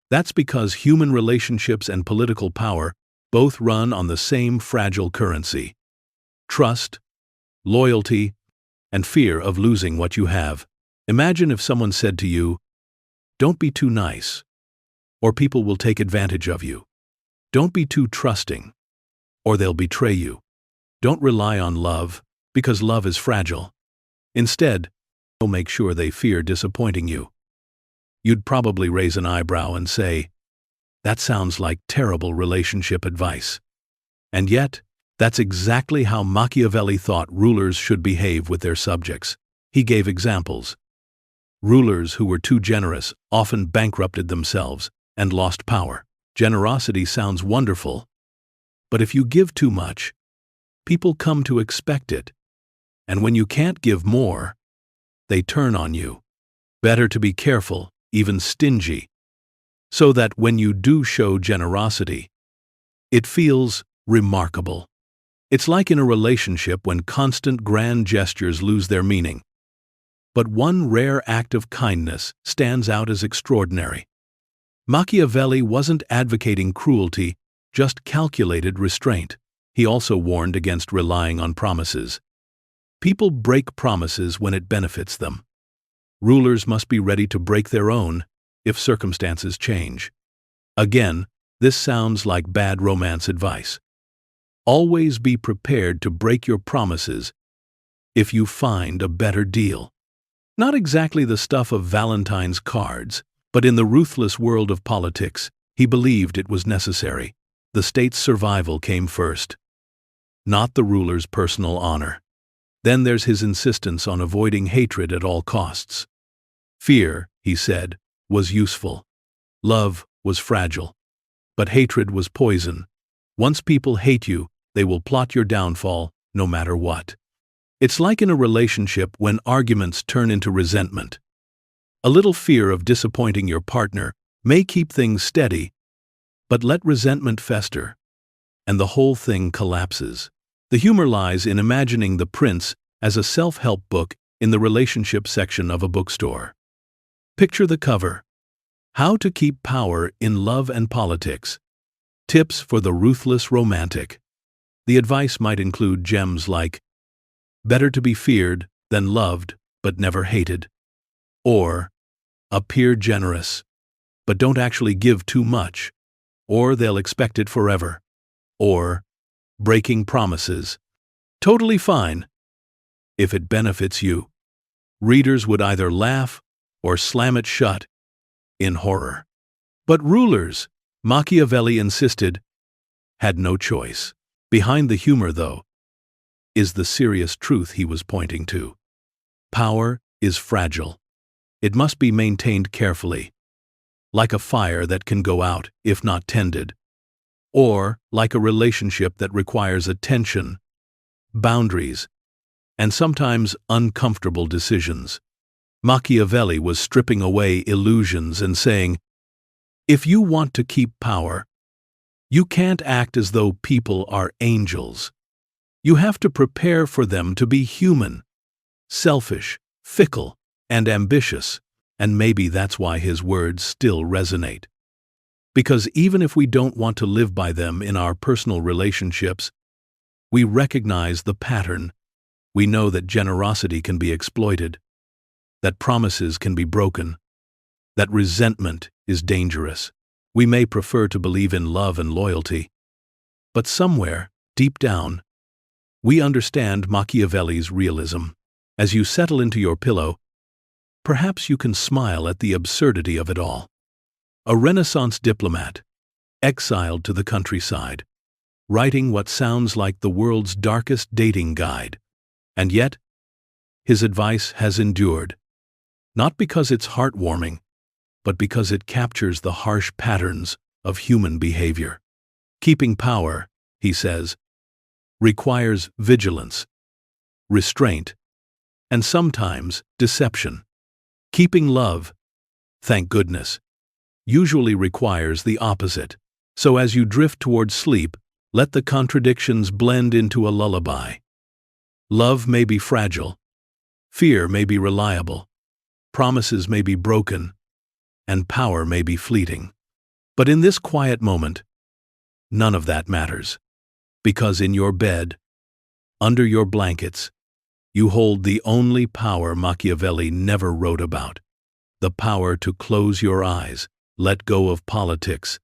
that's because human relationships and political power both run on the same fragile currency: trust, loyalty, and fear of losing what you have. Imagine if someone said to you, "Don't be too nice, or people will take advantage of you. Don't be too trusting, or they'll betray you. Don't rely on love, because love is fragile. Instead, they'll make sure they fear disappointing you." You'd probably raise an eyebrow and say, "That sounds like terrible relationship advice." And yet, that's exactly how Machiavelli thought rulers should behave with their subjects. He gave examples. Rulers who were too generous often bankrupted themselves and lost power. Generosity sounds wonderful, but if you give too much, people come to expect it. And when you can't give more, they turn on you. Better to be careful, even stingy, so that when you do show generosity, it feels remarkable. It's like in a relationship when constant grand gestures lose their meaning. But one rare act of kindness stands out as extraordinary. Machiavelli wasn't advocating cruelty, just calculated restraint. He also warned against relying on promises. People break promises when it benefits them. Rulers must be ready to break their own if circumstances change. Again, this sounds like bad romance advice. Always be prepared to break your promises if you find a better deal. Not exactly the stuff of Valentine's cards, but in the ruthless world of politics, he believed it was necessary. The state's survival came first, not the ruler's personal honor. Then there's his insistence on avoiding hatred at all costs. Fear, he said, was useful. Love was fragile. But hatred was poison. Once people hate you, they will plot your downfall, no matter what. It's like in a relationship when arguments turn into resentment. A little fear of disappointing your partner may keep things steady, but let resentment fester, and the whole thing collapses. The humor lies in imagining The Prince as a self-help book in the relationship section of a bookstore. Picture the cover. How to Keep Power in Love and Politics. Tips for the Ruthless Romantic. The advice might include gems like, better to be feared than loved but never hated. Or, appear generous, but don't actually give too much, or they'll expect it forever. Or, breaking promises. Totally fine if it benefits you. Readers would either laugh or slam it shut in horror. But rulers, Machiavelli insisted, had no choice. Behind the humor, though, is the serious truth he was pointing to. Power is fragile. It must be maintained carefully, like a fire that can go out if not tended, or like a relationship that requires attention, boundaries, and sometimes uncomfortable decisions. Machiavelli was stripping away illusions and saying, if you want to keep power, you can't act as though people are angels. You have to prepare for them to be human, selfish, fickle, and ambitious, and maybe that's why his words still resonate. Because even if we don't want to live by them in our personal relationships, we recognize the pattern. We know that generosity can be exploited, that promises can be broken, that resentment is dangerous. We may prefer to believe in love and loyalty, but somewhere, deep down, we understand Machiavelli's realism. As you settle into your pillow, perhaps you can smile at the absurdity of it all. A Renaissance diplomat, exiled to the countryside, writing what sounds like the world's darkest dating guide. And yet, his advice has endured, not because it's heartwarming, but because it captures the harsh patterns of human behavior. Keeping power, he says, requires vigilance, restraint, and sometimes deception. Keeping love, thank goodness, usually requires the opposite. So as you drift toward sleep, let the contradictions blend into a lullaby. Love may be fragile, fear may be reliable, promises may be broken, and power may be fleeting. But in this quiet moment, none of that matters. Because in your bed, under your blankets, you hold the only power Machiavelli never wrote about, the power to close your eyes, let go of politics,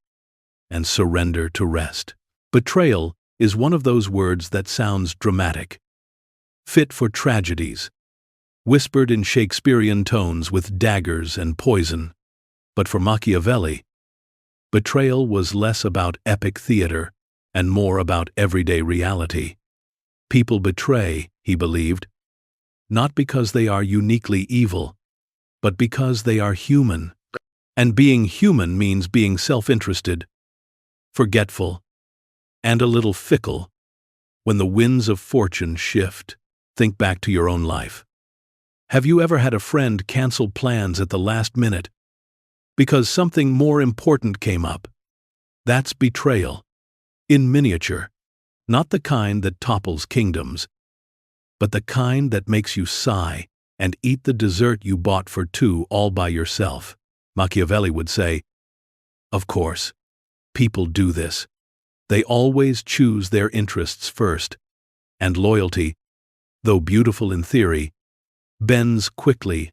and surrender to rest. Betrayal is one of those words that sounds dramatic, fit for tragedies, whispered in Shakespearean tones with daggers and poison. But for Machiavelli, betrayal was less about epic theater and more about everyday reality. People betray, he believed, not because they are uniquely evil, but because they are human. And being human means being self-interested, forgetful, and a little fickle when the winds of fortune shift. Think back to your own life. Have you ever had a friend cancel plans at the last minute because something more important came up? That's betrayal. In miniature. Not the kind that topples kingdoms, but the kind that makes you sigh and eat the dessert you bought for two all by yourself. Machiavelli would say, of course, people do this. They always choose their interests first, and loyalty, though beautiful in theory, bends quickly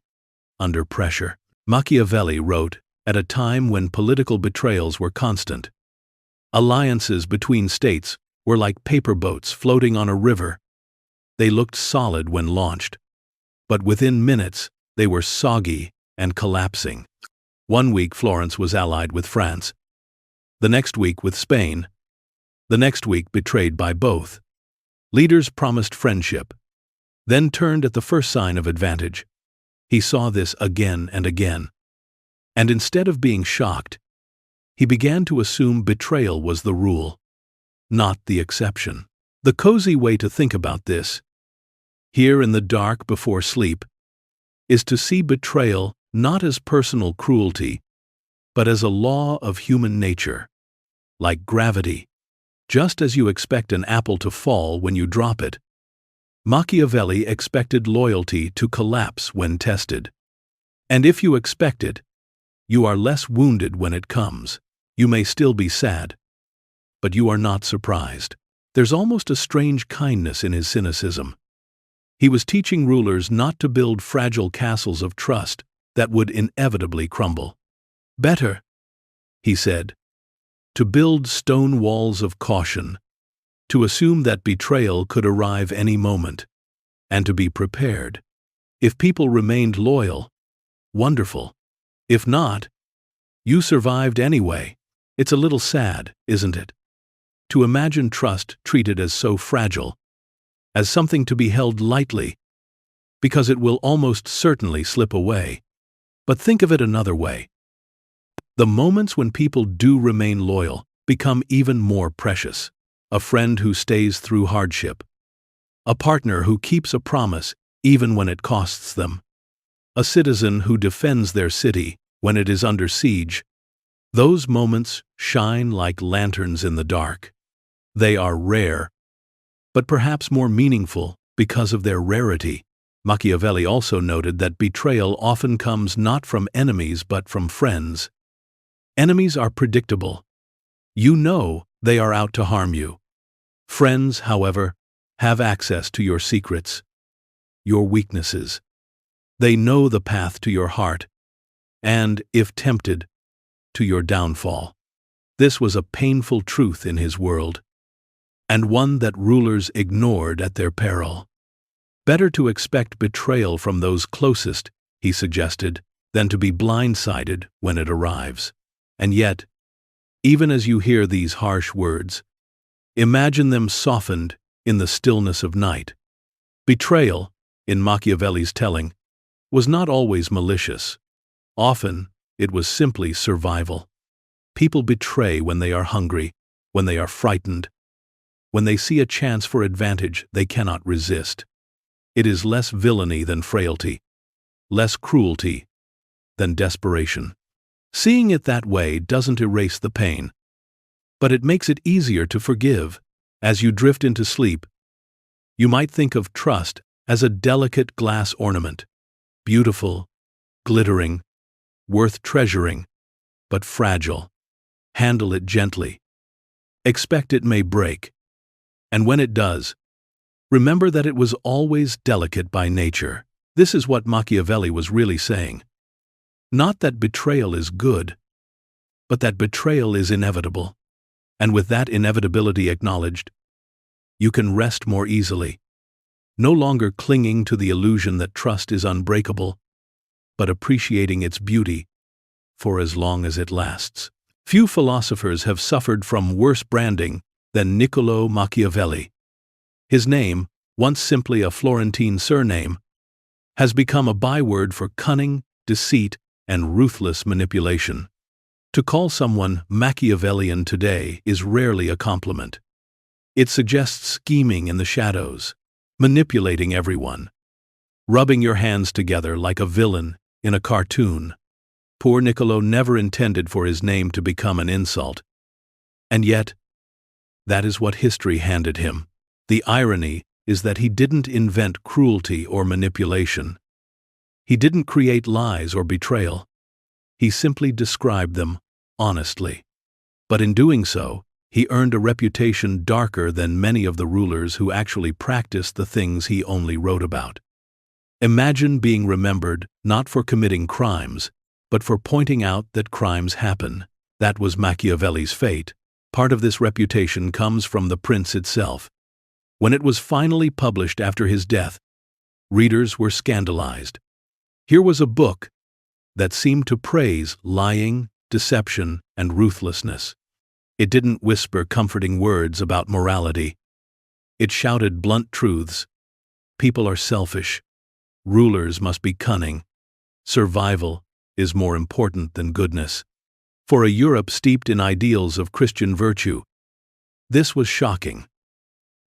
under pressure. Machiavelli wrote at a time when political betrayals were constant. Alliances between states were like paper boats floating on a river. They looked solid when launched, but within minutes they were soggy and collapsing. One week Florence was allied with France, the next week with Spain, the next week betrayed by both. Leaders promised friendship, then turned at the first sign of advantage. He saw this again and again, and instead of being shocked, he began to assume betrayal was the rule, not the exception. The cozy way to think about this, here in the dark before sleep, is to see betrayal not as personal cruelty, but as a law of human nature, like gravity. Just as you expect an apple to fall when you drop it, Machiavelli expected loyalty to collapse when tested. And if you expect it, you are less wounded when it comes. You may still be sad, but you are not surprised. There's almost a strange kindness in his cynicism. He was teaching rulers not to build fragile castles of trust that would inevitably crumble. Better, he said, to build stone walls of caution, to assume that betrayal could arrive any moment, and to be prepared. If people remained loyal, wonderful. If not, you survived anyway. It's a little sad, isn't it? To imagine trust treated as so fragile, as something to be held lightly, because it will almost certainly slip away. But think of it another way. The moments when people do remain loyal become even more precious. A friend who stays through hardship. A partner who keeps a promise even when it costs them. A citizen who defends their city when it is under siege. Those moments shine like lanterns in the dark. They are rare, but perhaps more meaningful because of their rarity. Machiavelli also noted that betrayal often comes not from enemies but from friends. Enemies are predictable. You know they are out to harm you. Friends, however, have access to your secrets, your weaknesses. They know the path to your heart, and, if tempted, to your downfall. This was a painful truth in his world, and one that rulers ignored at their peril. Better to expect betrayal from those closest, he suggested, than to be blindsided when it arrives. And yet, even as you hear these harsh words, imagine them softened in the stillness of night. Betrayal, in Machiavelli's telling, was not always malicious. Often, it was simply survival. People betray when they are hungry, when they are frightened, when they see a chance for advantage they cannot resist. It is less villainy than frailty, less cruelty than desperation. Seeing it that way doesn't erase the pain, but it makes it easier to forgive. As you drift into sleep, you might think of trust as a delicate glass ornament, beautiful, glittering, worth treasuring, but fragile. Handle it gently. Expect it may break. And when it does, remember that it was always delicate by nature. This is what Machiavelli was really saying. Not that betrayal is good, but that betrayal is inevitable. And with that inevitability acknowledged, you can rest more easily, no longer clinging to the illusion that trust is unbreakable, but appreciating its beauty for as long as it lasts. Few philosophers have suffered from worse branding than Niccolò Machiavelli. His name, once simply a Florentine surname, has become a byword for cunning, deceit, and ruthless manipulation. To call someone Machiavellian today is rarely a compliment. It suggests scheming in the shadows, manipulating everyone, rubbing your hands together like a villain in a cartoon. Poor Niccolò never intended for his name to become an insult. And yet, that is what history handed him. The irony is that he didn't invent cruelty or manipulation. He didn't create lies or betrayal. He simply described them honestly. But in doing so, he earned a reputation darker than many of the rulers who actually practiced the things he only wrote about. Imagine being remembered not for committing crimes, but for pointing out that crimes happen. That was Machiavelli's fate. Part of this reputation comes from the prince itself. When it was finally published after his death, readers were scandalized. Here was a book that seemed to praise lying, deception, and ruthlessness. It didn't whisper comforting words about morality. It shouted blunt truths. People are selfish. Rulers must be cunning. Survival is more important than goodness. For a Europe steeped in ideals of Christian virtue, this was shocking.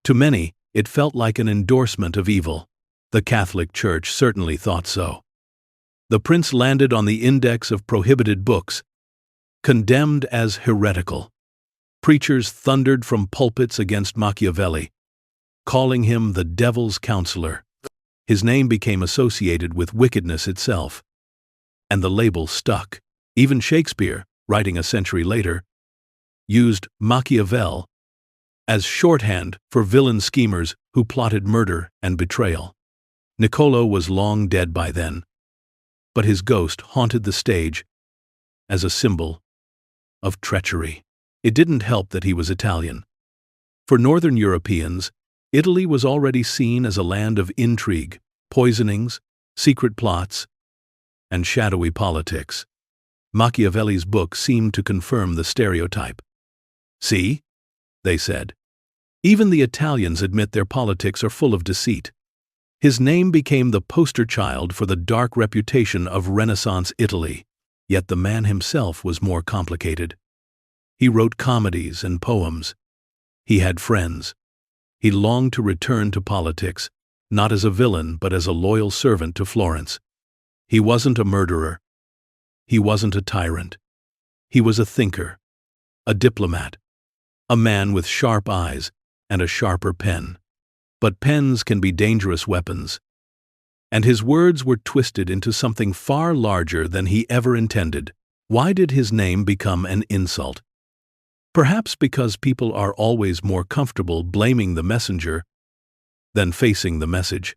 To many, it felt like an endorsement of evil. The Catholic Church certainly thought so. The prince landed on the index of prohibited books, condemned as heretical. Preachers thundered from pulpits against Machiavelli, calling him the devil's counselor. His name became associated with wickedness itself, and the label stuck. Even Shakespeare, writing a century later, used Machiavel as shorthand for villain schemers who plotted murder and betrayal. Niccolò was long dead by then, but his ghost haunted the stage as a symbol of treachery. It didn't help that he was Italian. For Northern Europeans, Italy was already seen as a land of intrigue, poisonings, secret plots, and shadowy politics. Machiavelli's book seemed to confirm the stereotype. "See," they said, "even the Italians admit their politics are full of deceit." His name became the poster child for the dark reputation of Renaissance Italy. Yet the man himself was more complicated. He wrote comedies and poems. He had friends. He longed to return to politics, not as a villain but as a loyal servant to Florence. He wasn't a murderer. He wasn't a tyrant. He was a thinker, a diplomat, a man with sharp eyes and a sharper pen. But pens can be dangerous weapons, and his words were twisted into something far larger than he ever intended. Why did his name become an insult? Perhaps because people are always more comfortable blaming the messenger than facing the message.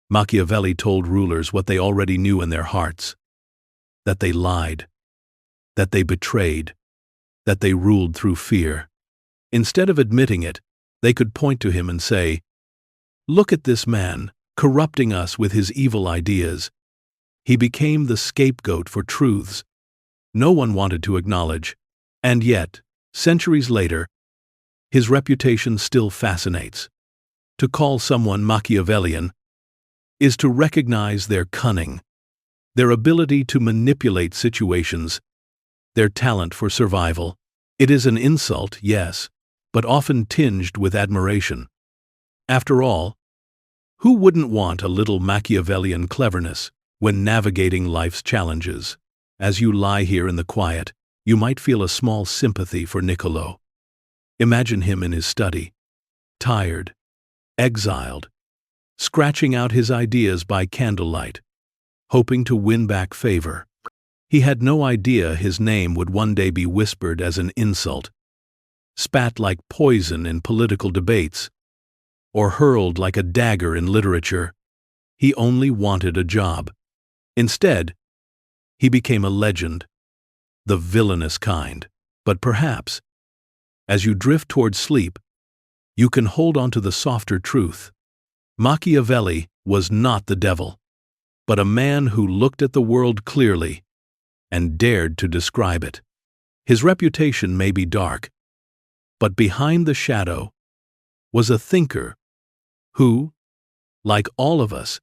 Machiavelli told rulers what they already knew in their hearts: that they lied, that they betrayed, that they ruled through fear. Instead of admitting it, they could point to him and say, "Look at this man, corrupting us with his evil ideas." He became the scapegoat for truths no one wanted to acknowledge, and yet, centuries later, his reputation still fascinates. To call someone Machiavellian is to recognize their cunning, their ability to manipulate situations, their talent for survival. It is an insult, yes, but often tinged with admiration. After all, who wouldn't want a little Machiavellian cleverness when navigating life's challenges? As you lie here in the quiet, you might feel a small sympathy for Niccolò. Imagine him in his study, tired, exiled, scratching out his ideas by candlelight, hoping to win back favor. He had no idea his name would one day be whispered as an insult, spat like poison in political debates, or hurled like a dagger in literature. He only wanted a job. Instead, he became a legend, the villainous kind. But perhaps, as you drift toward sleep, you can hold on to the softer truth. Machiavelli was not the devil, but a man who looked at the world clearly and dared to describe it. His reputation may be dark, but behind the shadow was a thinker who, like all of us,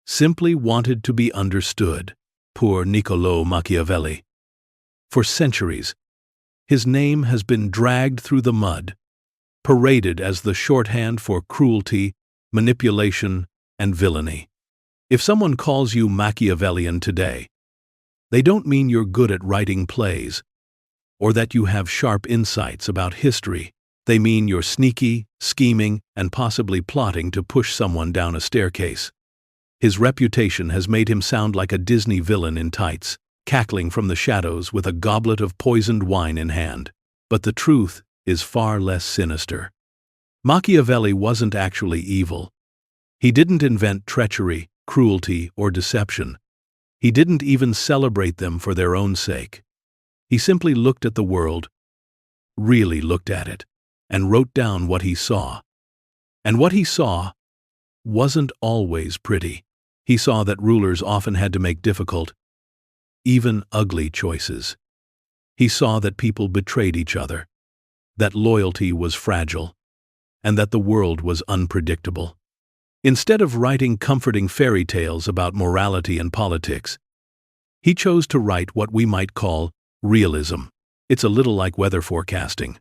simply wanted to be understood. Poor Niccolò Machiavelli. For centuries, his name has been dragged through the mud, paraded as the shorthand for cruelty manipulation, and villainy. If someone calls you Machiavellian today, they don't mean you're good at writing plays or that you have sharp insights about history. They mean you're sneaky, scheming, and possibly plotting to push someone down a staircase. His reputation has made him sound like a Disney villain in tights, cackling from the shadows with a goblet of poisoned wine in hand. But the truth is far less sinister. Machiavelli wasn't actually evil. He didn't invent treachery, cruelty, or deception. He didn't even celebrate them for their own sake. He simply looked at the world, really looked at it, and wrote down what he saw. And what he saw wasn't always pretty. He saw that rulers often had to make difficult, even ugly choices. He saw that people betrayed each other, that loyalty was fragile, and that the world was unpredictable. Instead of writing comforting fairy tales about morality and politics, he chose to write what we might call realism. It's a little like weather forecasting.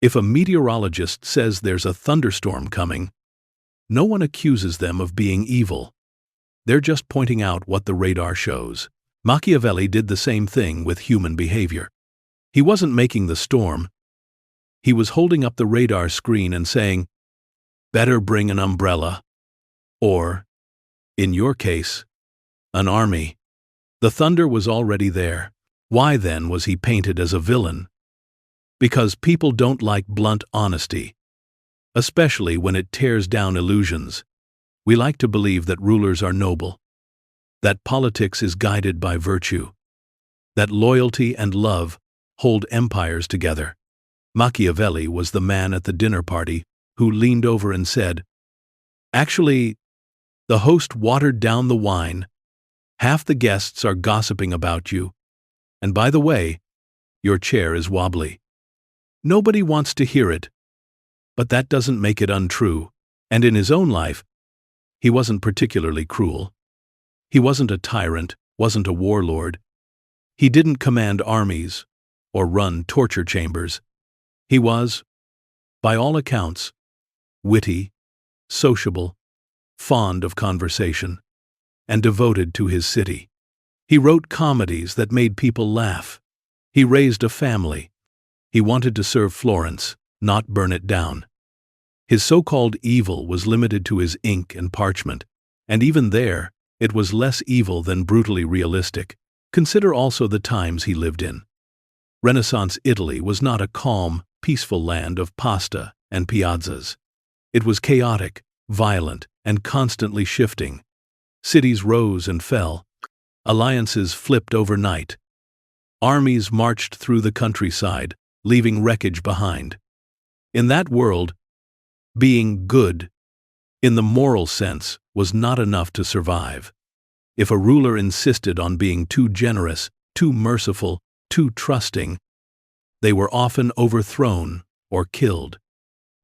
If a meteorologist says there's a thunderstorm coming, no one accuses them of being evil. They're just pointing out what the radar shows. Machiavelli did the same thing with human behavior. He wasn't making the storm. He was holding up the radar screen and saying, "Better bring an umbrella." Or, in your case, an army. The thunder was already there. Why then was he painted as a villain? Because people don't like blunt honesty, especially when it tears down illusions. We like to believe that rulers are noble, that politics is guided by virtue, that loyalty and love hold empires together. Machiavelli was the man at the dinner party who leaned over and said, "Actually, the host watered down the wine. Half the guests are gossiping about you. And by the way, your chair is wobbly." Nobody wants to hear it, but that doesn't make it untrue. And in his own life, he wasn't particularly cruel. He wasn't a tyrant, wasn't a warlord. He didn't command armies or run torture chambers. He was, by all accounts, witty, sociable, fond of conversation, and devoted to his city. He wrote comedies that made people laugh. He raised a family. He wanted to serve Florence, not burn it down. His so-called evil was limited to his ink and parchment, and even there, it was less evil than brutally realistic. Consider also the times he lived in. Renaissance Italy was not a calm, peaceful land of pasta and piazzas. It was chaotic, violent, and constantly shifting. Cities rose and fell. Alliances flipped overnight. Armies marched through the countryside, leaving wreckage behind. In that world, being good, in the moral sense, was not enough to survive. If a ruler insisted on being too generous, too merciful, too trusting, they were often overthrown or killed.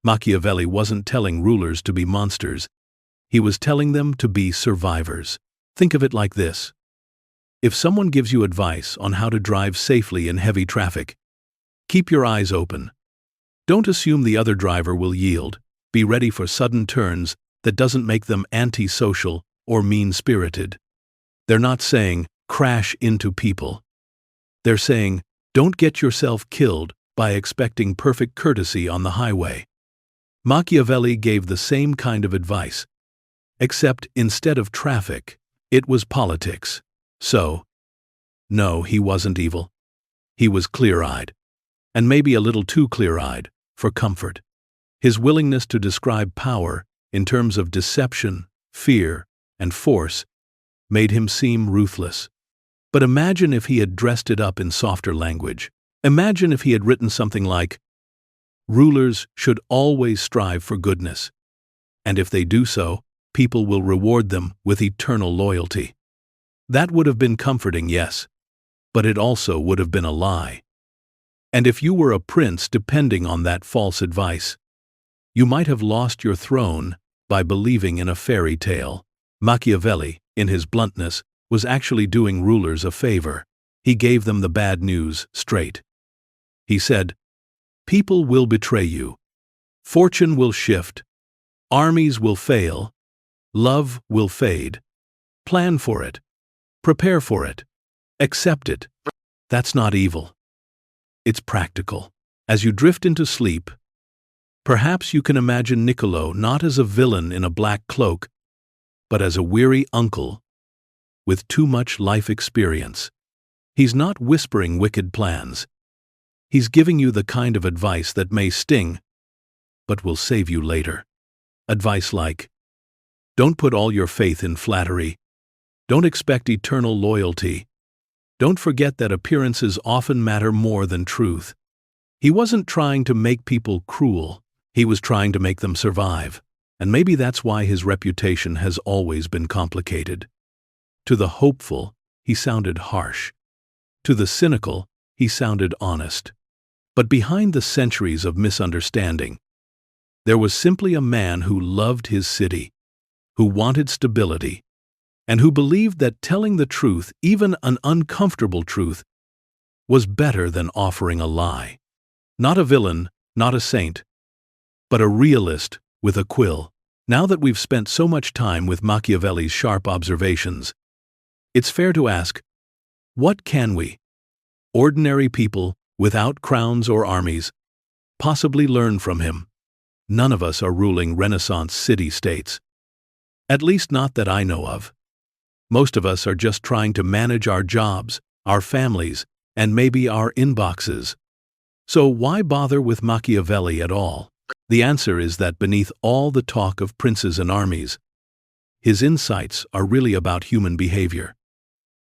Machiavelli wasn't telling rulers to be monsters. He was telling them to be survivors. Think of it like this. If someone gives you advice on how to drive safely in heavy traffic, keep your eyes open. Don't assume the other driver will yield. Be ready for sudden turns that doesn't make them antisocial or mean-spirited. They're not saying, crash into people. They're saying, don't get yourself killed by expecting perfect courtesy on the highway. Machiavelli gave the same kind of advice, except instead of traffic, it was politics. So, no, he wasn't evil. He was clear-eyed, and maybe a little too clear-eyed, for comfort. His willingness to describe power in terms of deception, fear, and force made him seem ruthless. But imagine if he had dressed it up in softer language. Imagine if he had written something like, "Rulers should always strive for goodness, and if they do so, people will reward them with eternal loyalty." That would have been comforting, yes, but it also would have been a lie. And if you were a prince depending on that false advice, you might have lost your throne by believing in a fairy tale. Machiavelli, in his bluntness, was actually doing rulers a favor. He gave them the bad news straight. He said, "People will betray you. Fortune will shift. Armies will fail. Love will fade. Plan for it. Prepare for it. Accept it. That's not evil. It's practical. As you drift into sleep, perhaps you can imagine Niccolo not as a villain in a black cloak, but as a weary uncle with too much life experience. He's not whispering wicked plans. He's giving you the kind of advice that may sting, but will save you later. Advice like, don't put all your faith in flattery. Don't expect eternal loyalty. Don't forget that appearances often matter more than truth. He wasn't trying to make people cruel. He was trying to make them survive. And maybe that's why his reputation has always been complicated. To the hopeful, he sounded harsh. To the cynical, he sounded honest. But behind the centuries of misunderstanding, there was simply a man who loved his city, who wanted stability, and who believed that telling the truth, even an uncomfortable truth, was better than offering a lie. Not a villain, not a saint, but a realist with a quill. Now that we've spent so much time with Machiavelli's sharp observations, it's fair to ask, what can we, ordinary people without crowns or armies, possibly learn from him? None of us are ruling Renaissance city-states. At least not that I know of. Most of us are just trying to manage our jobs, our families, and maybe our inboxes. So why bother with Machiavelli at all? The answer is that beneath all the talk of princes and armies, his insights are really about human behavior.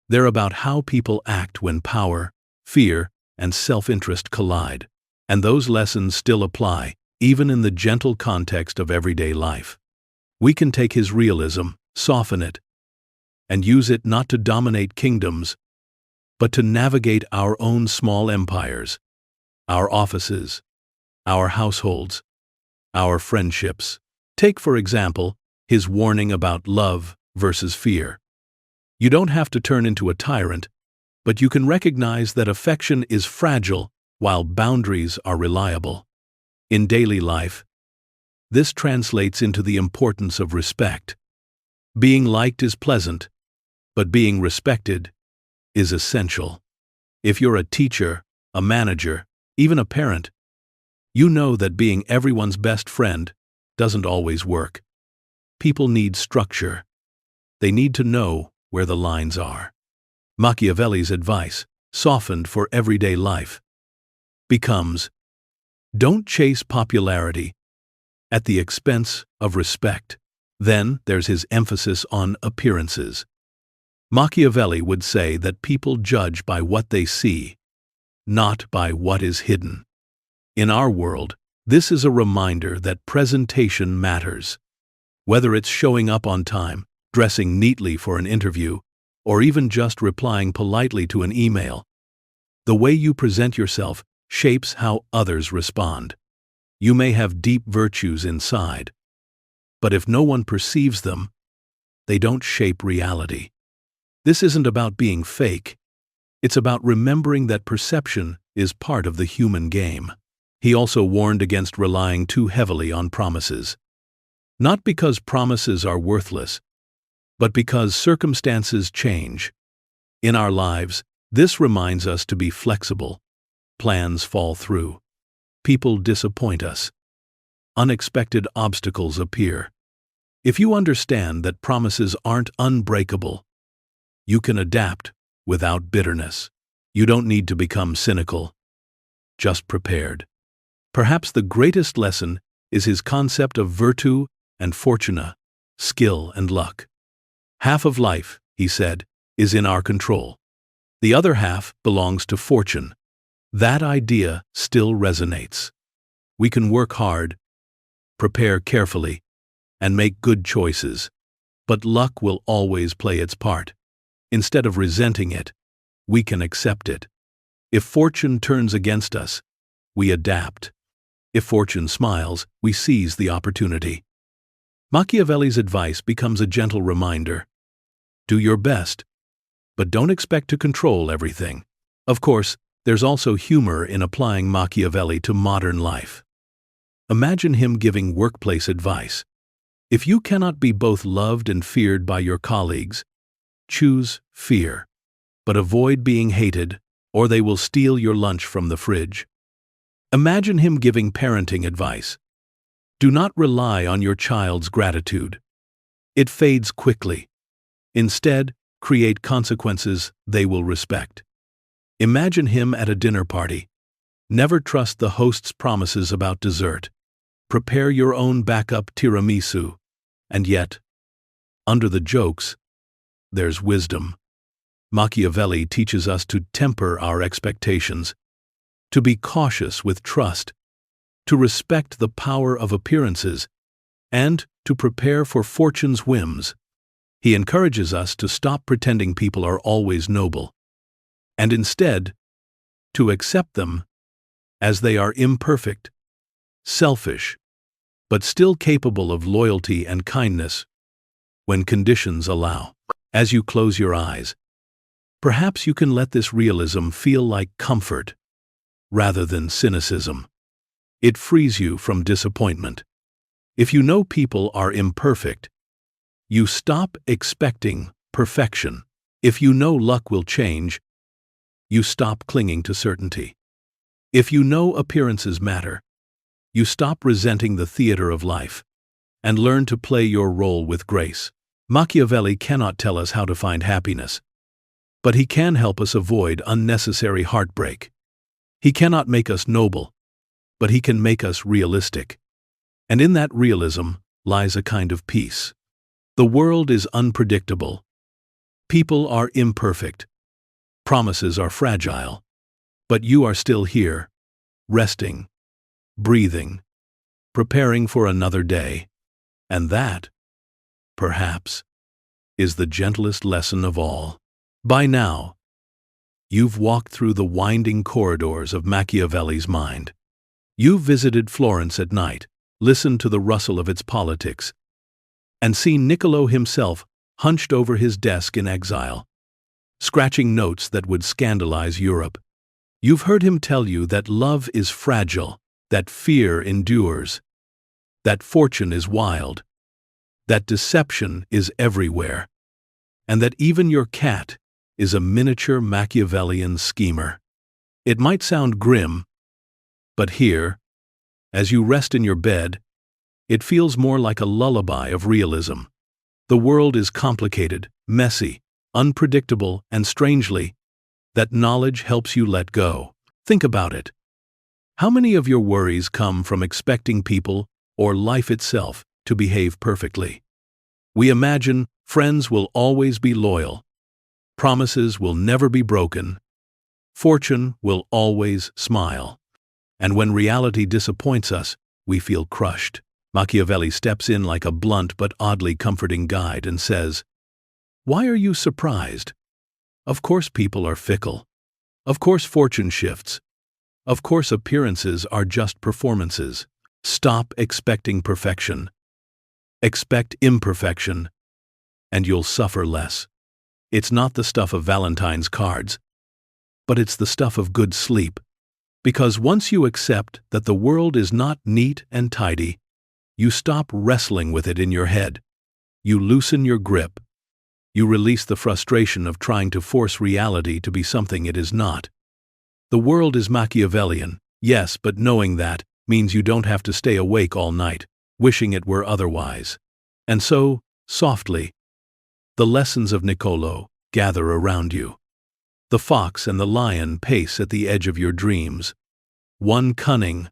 They're about how people act when power, fear, and self-interest collide. And those lessons still apply, even in the gentle context of everyday life. We can take his realism, soften it, and use it not to dominate kingdoms, but to navigate our own small empires, our offices, our households, our friendships. Take, for example, his warning about love versus fear. You don't have to turn into a tyrant, but you can recognize that affection is fragile while boundaries are reliable. In daily life, this translates into the importance of respect. Being liked is pleasant, but being respected is essential. If you're a teacher, a manager, even a parent, you know that being everyone's best friend doesn't always work. People need structure. They need to know where the lines are. Machiavelli's advice, softened for everyday life, becomes, don't chase popularity at the expense of respect. Then there's his emphasis on appearances. Machiavelli would say that people judge by what they see, not by what is hidden. In our world, this is a reminder that presentation matters. Whether it's showing up on time, dressing neatly for an interview, or even just replying politely to an email, the way you present yourself shapes how others respond. You may have deep virtues inside, but if no one perceives them, they don't shape reality. This isn't about being fake. It's about remembering that perception is part of the human game. He also warned against relying too heavily on promises. Not because promises are worthless, but because circumstances change. In our lives, this reminds us to be flexible. Plans fall through. People disappoint us. Unexpected obstacles appear. If you understand that promises aren't unbreakable, you can adapt without bitterness. You don't need to become cynical, just prepared. Perhaps the greatest lesson is his concept of virtù and fortuna, skill and luck. Half of life, he said, is in our control. The other half belongs to fortune. That idea still resonates. We can work hard, prepare carefully, and make good choices, but luck will always play its part. Instead of resenting it, we can accept it. If fortune turns against us, we adapt. If fortune smiles, we seize the opportunity. Machiavelli's advice becomes a gentle reminder. Do your best, but don't expect to control everything. Of course, there's also humor in applying Machiavelli to modern life. Imagine him giving workplace advice. If you cannot be both loved and feared by your colleagues, choose fear, but avoid being hated, or they will steal your lunch from the fridge. Imagine him giving parenting advice. Do not rely on your child's gratitude. It fades quickly. Instead, create consequences they will respect. Imagine him at a dinner party. Never trust the host's promises about dessert. Prepare your own backup tiramisu. And yet, under the jokes, there's wisdom. Machiavelli teaches us to temper our expectations, to be cautious with trust, to respect the power of appearances, and to prepare for fortune's whims. He encourages us to stop pretending people are always noble, and instead, to accept them as they are imperfect, selfish, but still capable of loyalty and kindness when conditions allow. As you close your eyes, perhaps you can let this realism feel like comfort rather than cynicism. It frees you from disappointment. If you know people are imperfect, you stop expecting perfection. If you know luck will change, you stop clinging to certainty. If you know appearances matter, you stop resenting the theater of life and learn to play your role with grace. Machiavelli cannot tell us how to find happiness, but he can help us avoid unnecessary heartbreak. He cannot make us noble, but he can make us realistic. And in that realism lies a kind of peace. The world is unpredictable. People are imperfect. Promises are fragile. But you are still here, resting, breathing, preparing for another day. And that, perhaps, is the gentlest lesson of all. By now, you've walked through the winding corridors of Machiavelli's mind. You've visited Florence at night, listened to the rustle of its politics, and seen Niccolo himself hunched over his desk in exile, scratching notes that would scandalize Europe. You've heard him tell you that love is fragile, that fear endures, that fortune is wild, that deception is everywhere, and that even your cat is a miniature Machiavellian schemer. It might sound grim, but here, as you rest in your bed, it feels more like a lullaby of realism. The world is complicated, messy, unpredictable, and strangely, that knowledge helps you let go. Think about it. How many of your worries come from expecting people or life itself to behave perfectly? We imagine friends will always be loyal, promises will never be broken, fortune will always smile. And when reality disappoints us, we feel crushed. Machiavelli steps in like a blunt but oddly comforting guide and says, "Why are you surprised? Of course people are fickle. Of course fortune shifts. Of course appearances are just performances. Stop expecting perfection. Expect imperfection, and you'll suffer less. It's not the stuff of Valentine's cards, but it's the stuff of good sleep. Because once you accept that the world is not neat and tidy, you stop wrestling with it in your head. You loosen your grip. You release the frustration of trying to force reality to be something it is not. The world is Machiavellian, yes, but knowing that means you don't have to stay awake all night, wishing it were otherwise. And so, softly, the lessons of Niccolo gather around you. The fox and the lion pace at the edge of your dreams, one cunning,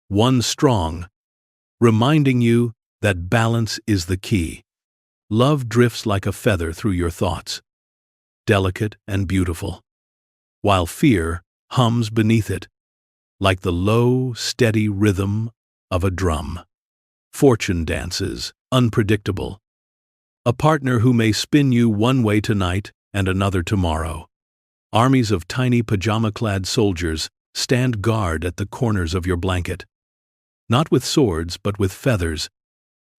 one strong, reminding you that balance is the key. Love drifts like a feather through your thoughts, delicate and beautiful, while fear hums beneath it, like the low, steady rhythm of a drum. Fortune dances, unpredictable. A partner who may spin you one way tonight and another tomorrow. Armies of tiny pajama-clad soldiers stand guard at the corners of your blanket, not with swords but with feathers,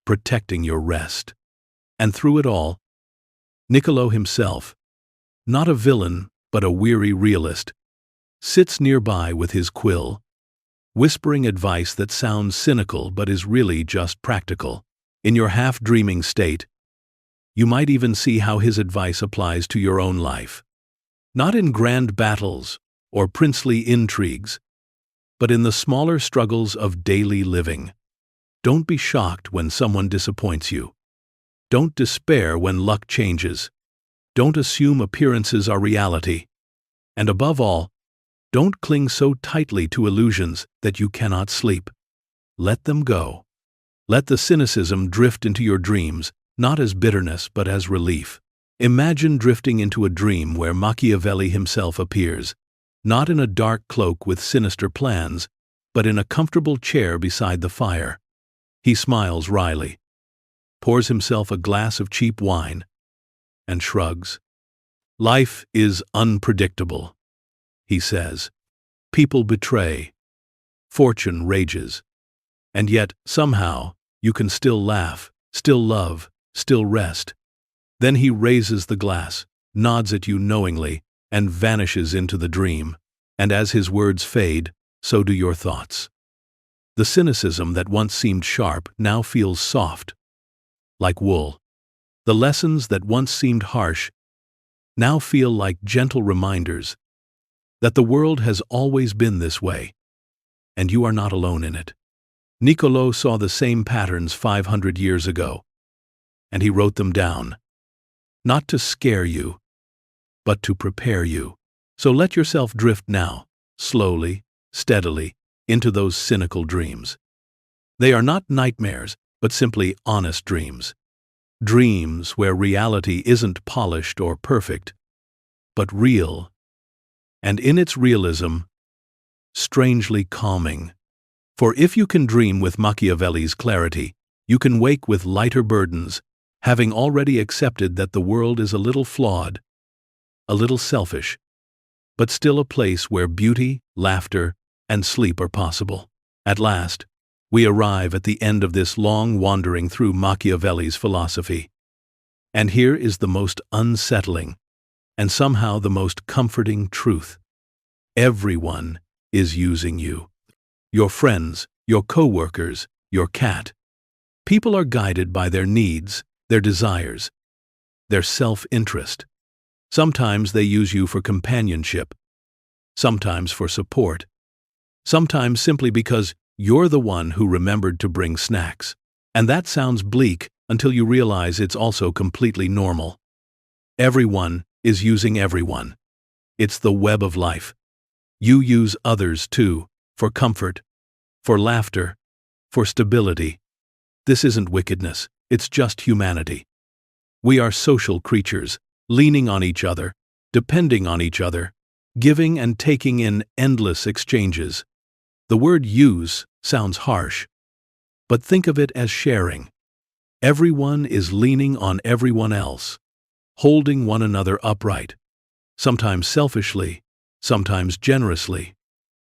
protecting your rest. And through it all, Niccolo himself, not a villain but a weary realist, sits nearby with his quill, whispering advice that sounds cynical but is really just practical. In your half-dreaming state, you might even see how his advice applies to your own life. Not in grand battles or princely intrigues, but in the smaller struggles of daily living. Don't be shocked when someone disappoints you. Don't despair when luck changes. Don't assume appearances are reality. And above all, don't cling so tightly to illusions that you cannot sleep. Let them go. Let the cynicism drift into your dreams, not as bitterness but as relief. Imagine drifting into a dream where Machiavelli himself appears, not in a dark cloak with sinister plans, but in a comfortable chair beside the fire. He smiles wryly, pours himself a glass of cheap wine, and shrugs. Life is unpredictable, he says. People betray. Fortune rages. And yet, somehow, you can still laugh, still love, still rest. Then he raises the glass, nods at you knowingly, and vanishes into the dream. And as his words fade, so do your thoughts. The cynicism that once seemed sharp now feels soft, like wool. The lessons that once seemed harsh now feel like gentle reminders that the world has always been this way, and you are not alone in it. Niccolò saw the same patterns 500 years ago, and he wrote them down, not to scare you, but to prepare you. So let yourself drift now, slowly, steadily, into those cynical dreams. They are not nightmares, but simply honest dreams. Dreams where reality isn't polished or perfect, but real, and in its realism, strangely calming. For if you can dream with Machiavelli's clarity, you can wake with lighter burdens, having already accepted that the world is a little flawed, a little selfish, but still a place where beauty, laughter, and sleep are possible. At last, we arrive at the end of this long wandering through Machiavelli's philosophy. And here is the most unsettling, and somehow the most comforting truth. Everyone is using you. Your friends, your co-workers, your cat. People are guided by their needs, their desires, their self-interest. Sometimes they use you for companionship, sometimes for support, sometimes simply because you're the one who remembered to bring snacks. And that sounds bleak until you realize it's also completely normal. Everyone is using everyone. It's the web of life. You use others too, for comfort, for laughter, for stability. This isn't wickedness, it's just humanity. We are social creatures, leaning on each other, depending on each other, giving and taking in endless exchanges. The word use sounds harsh, but think of it as sharing. Everyone is leaning on everyone else, holding one another upright, sometimes selfishly, sometimes generously,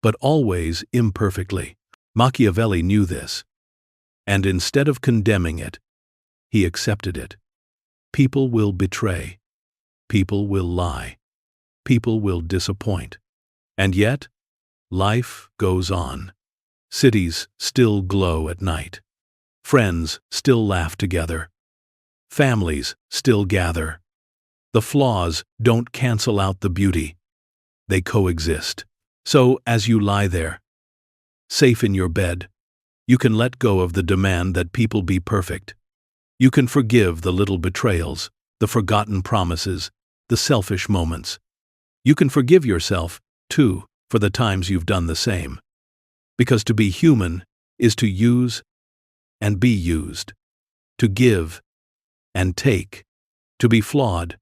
but always imperfectly. Machiavelli knew this, and instead of condemning it, he accepted it. People will betray. People will lie. People will disappoint. And yet, life goes on. Cities still glow at night. Friends still laugh together. Families still gather. The flaws don't cancel out the beauty. They coexist. So, as you lie there, safe in your bed, you can let go of the demand that people be perfect. You can forgive the little betrayals, the forgotten promises, the selfish moments. You can forgive yourself, too, for the times you've done the same. Because to be human is to use and be used, to give and take, to be flawed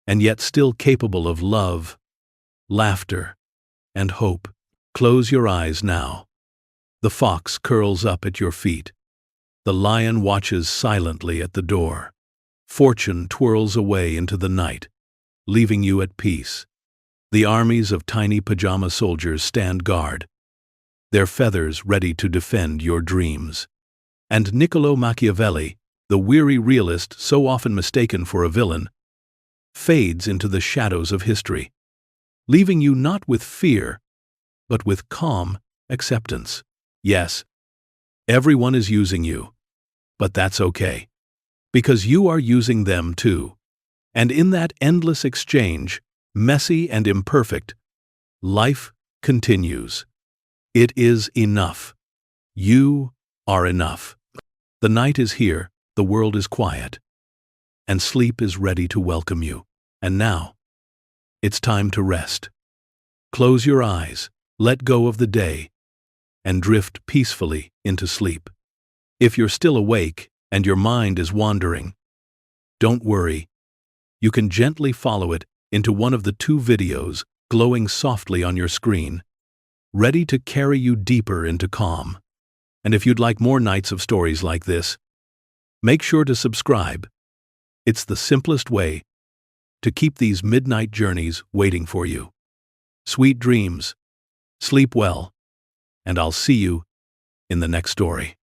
and yet still capable of love, laughter, and hope. Close your eyes now. The fox curls up at your feet. The lion watches silently at the door. Fortune twirls away into the night, leaving you at peace. The armies of tiny pajama soldiers stand guard, their feathers ready to defend your dreams. And Niccolò Machiavelli, the weary realist so often mistaken for a villain, fades into the shadows of history, leaving you not with fear, but with calm acceptance. Yes, everyone is using you, But that's okay, because you are using them too. And in that endless exchange, messy and imperfect, life continues. It is enough. You are enough. The night is here, the world is quiet, and sleep is ready to welcome you. And now, it's time to rest. Close your eyes, let go of the day, and drift peacefully into sleep. If you're still awake and your mind is wandering, don't worry. You can gently follow it into one of the 2 videos glowing softly on your screen, ready to carry you deeper into calm. And if you'd like more nights of stories like this, make sure to subscribe. It's the simplest way to keep these midnight journeys waiting for you. Sweet dreams, sleep well, and I'll see you in the next story.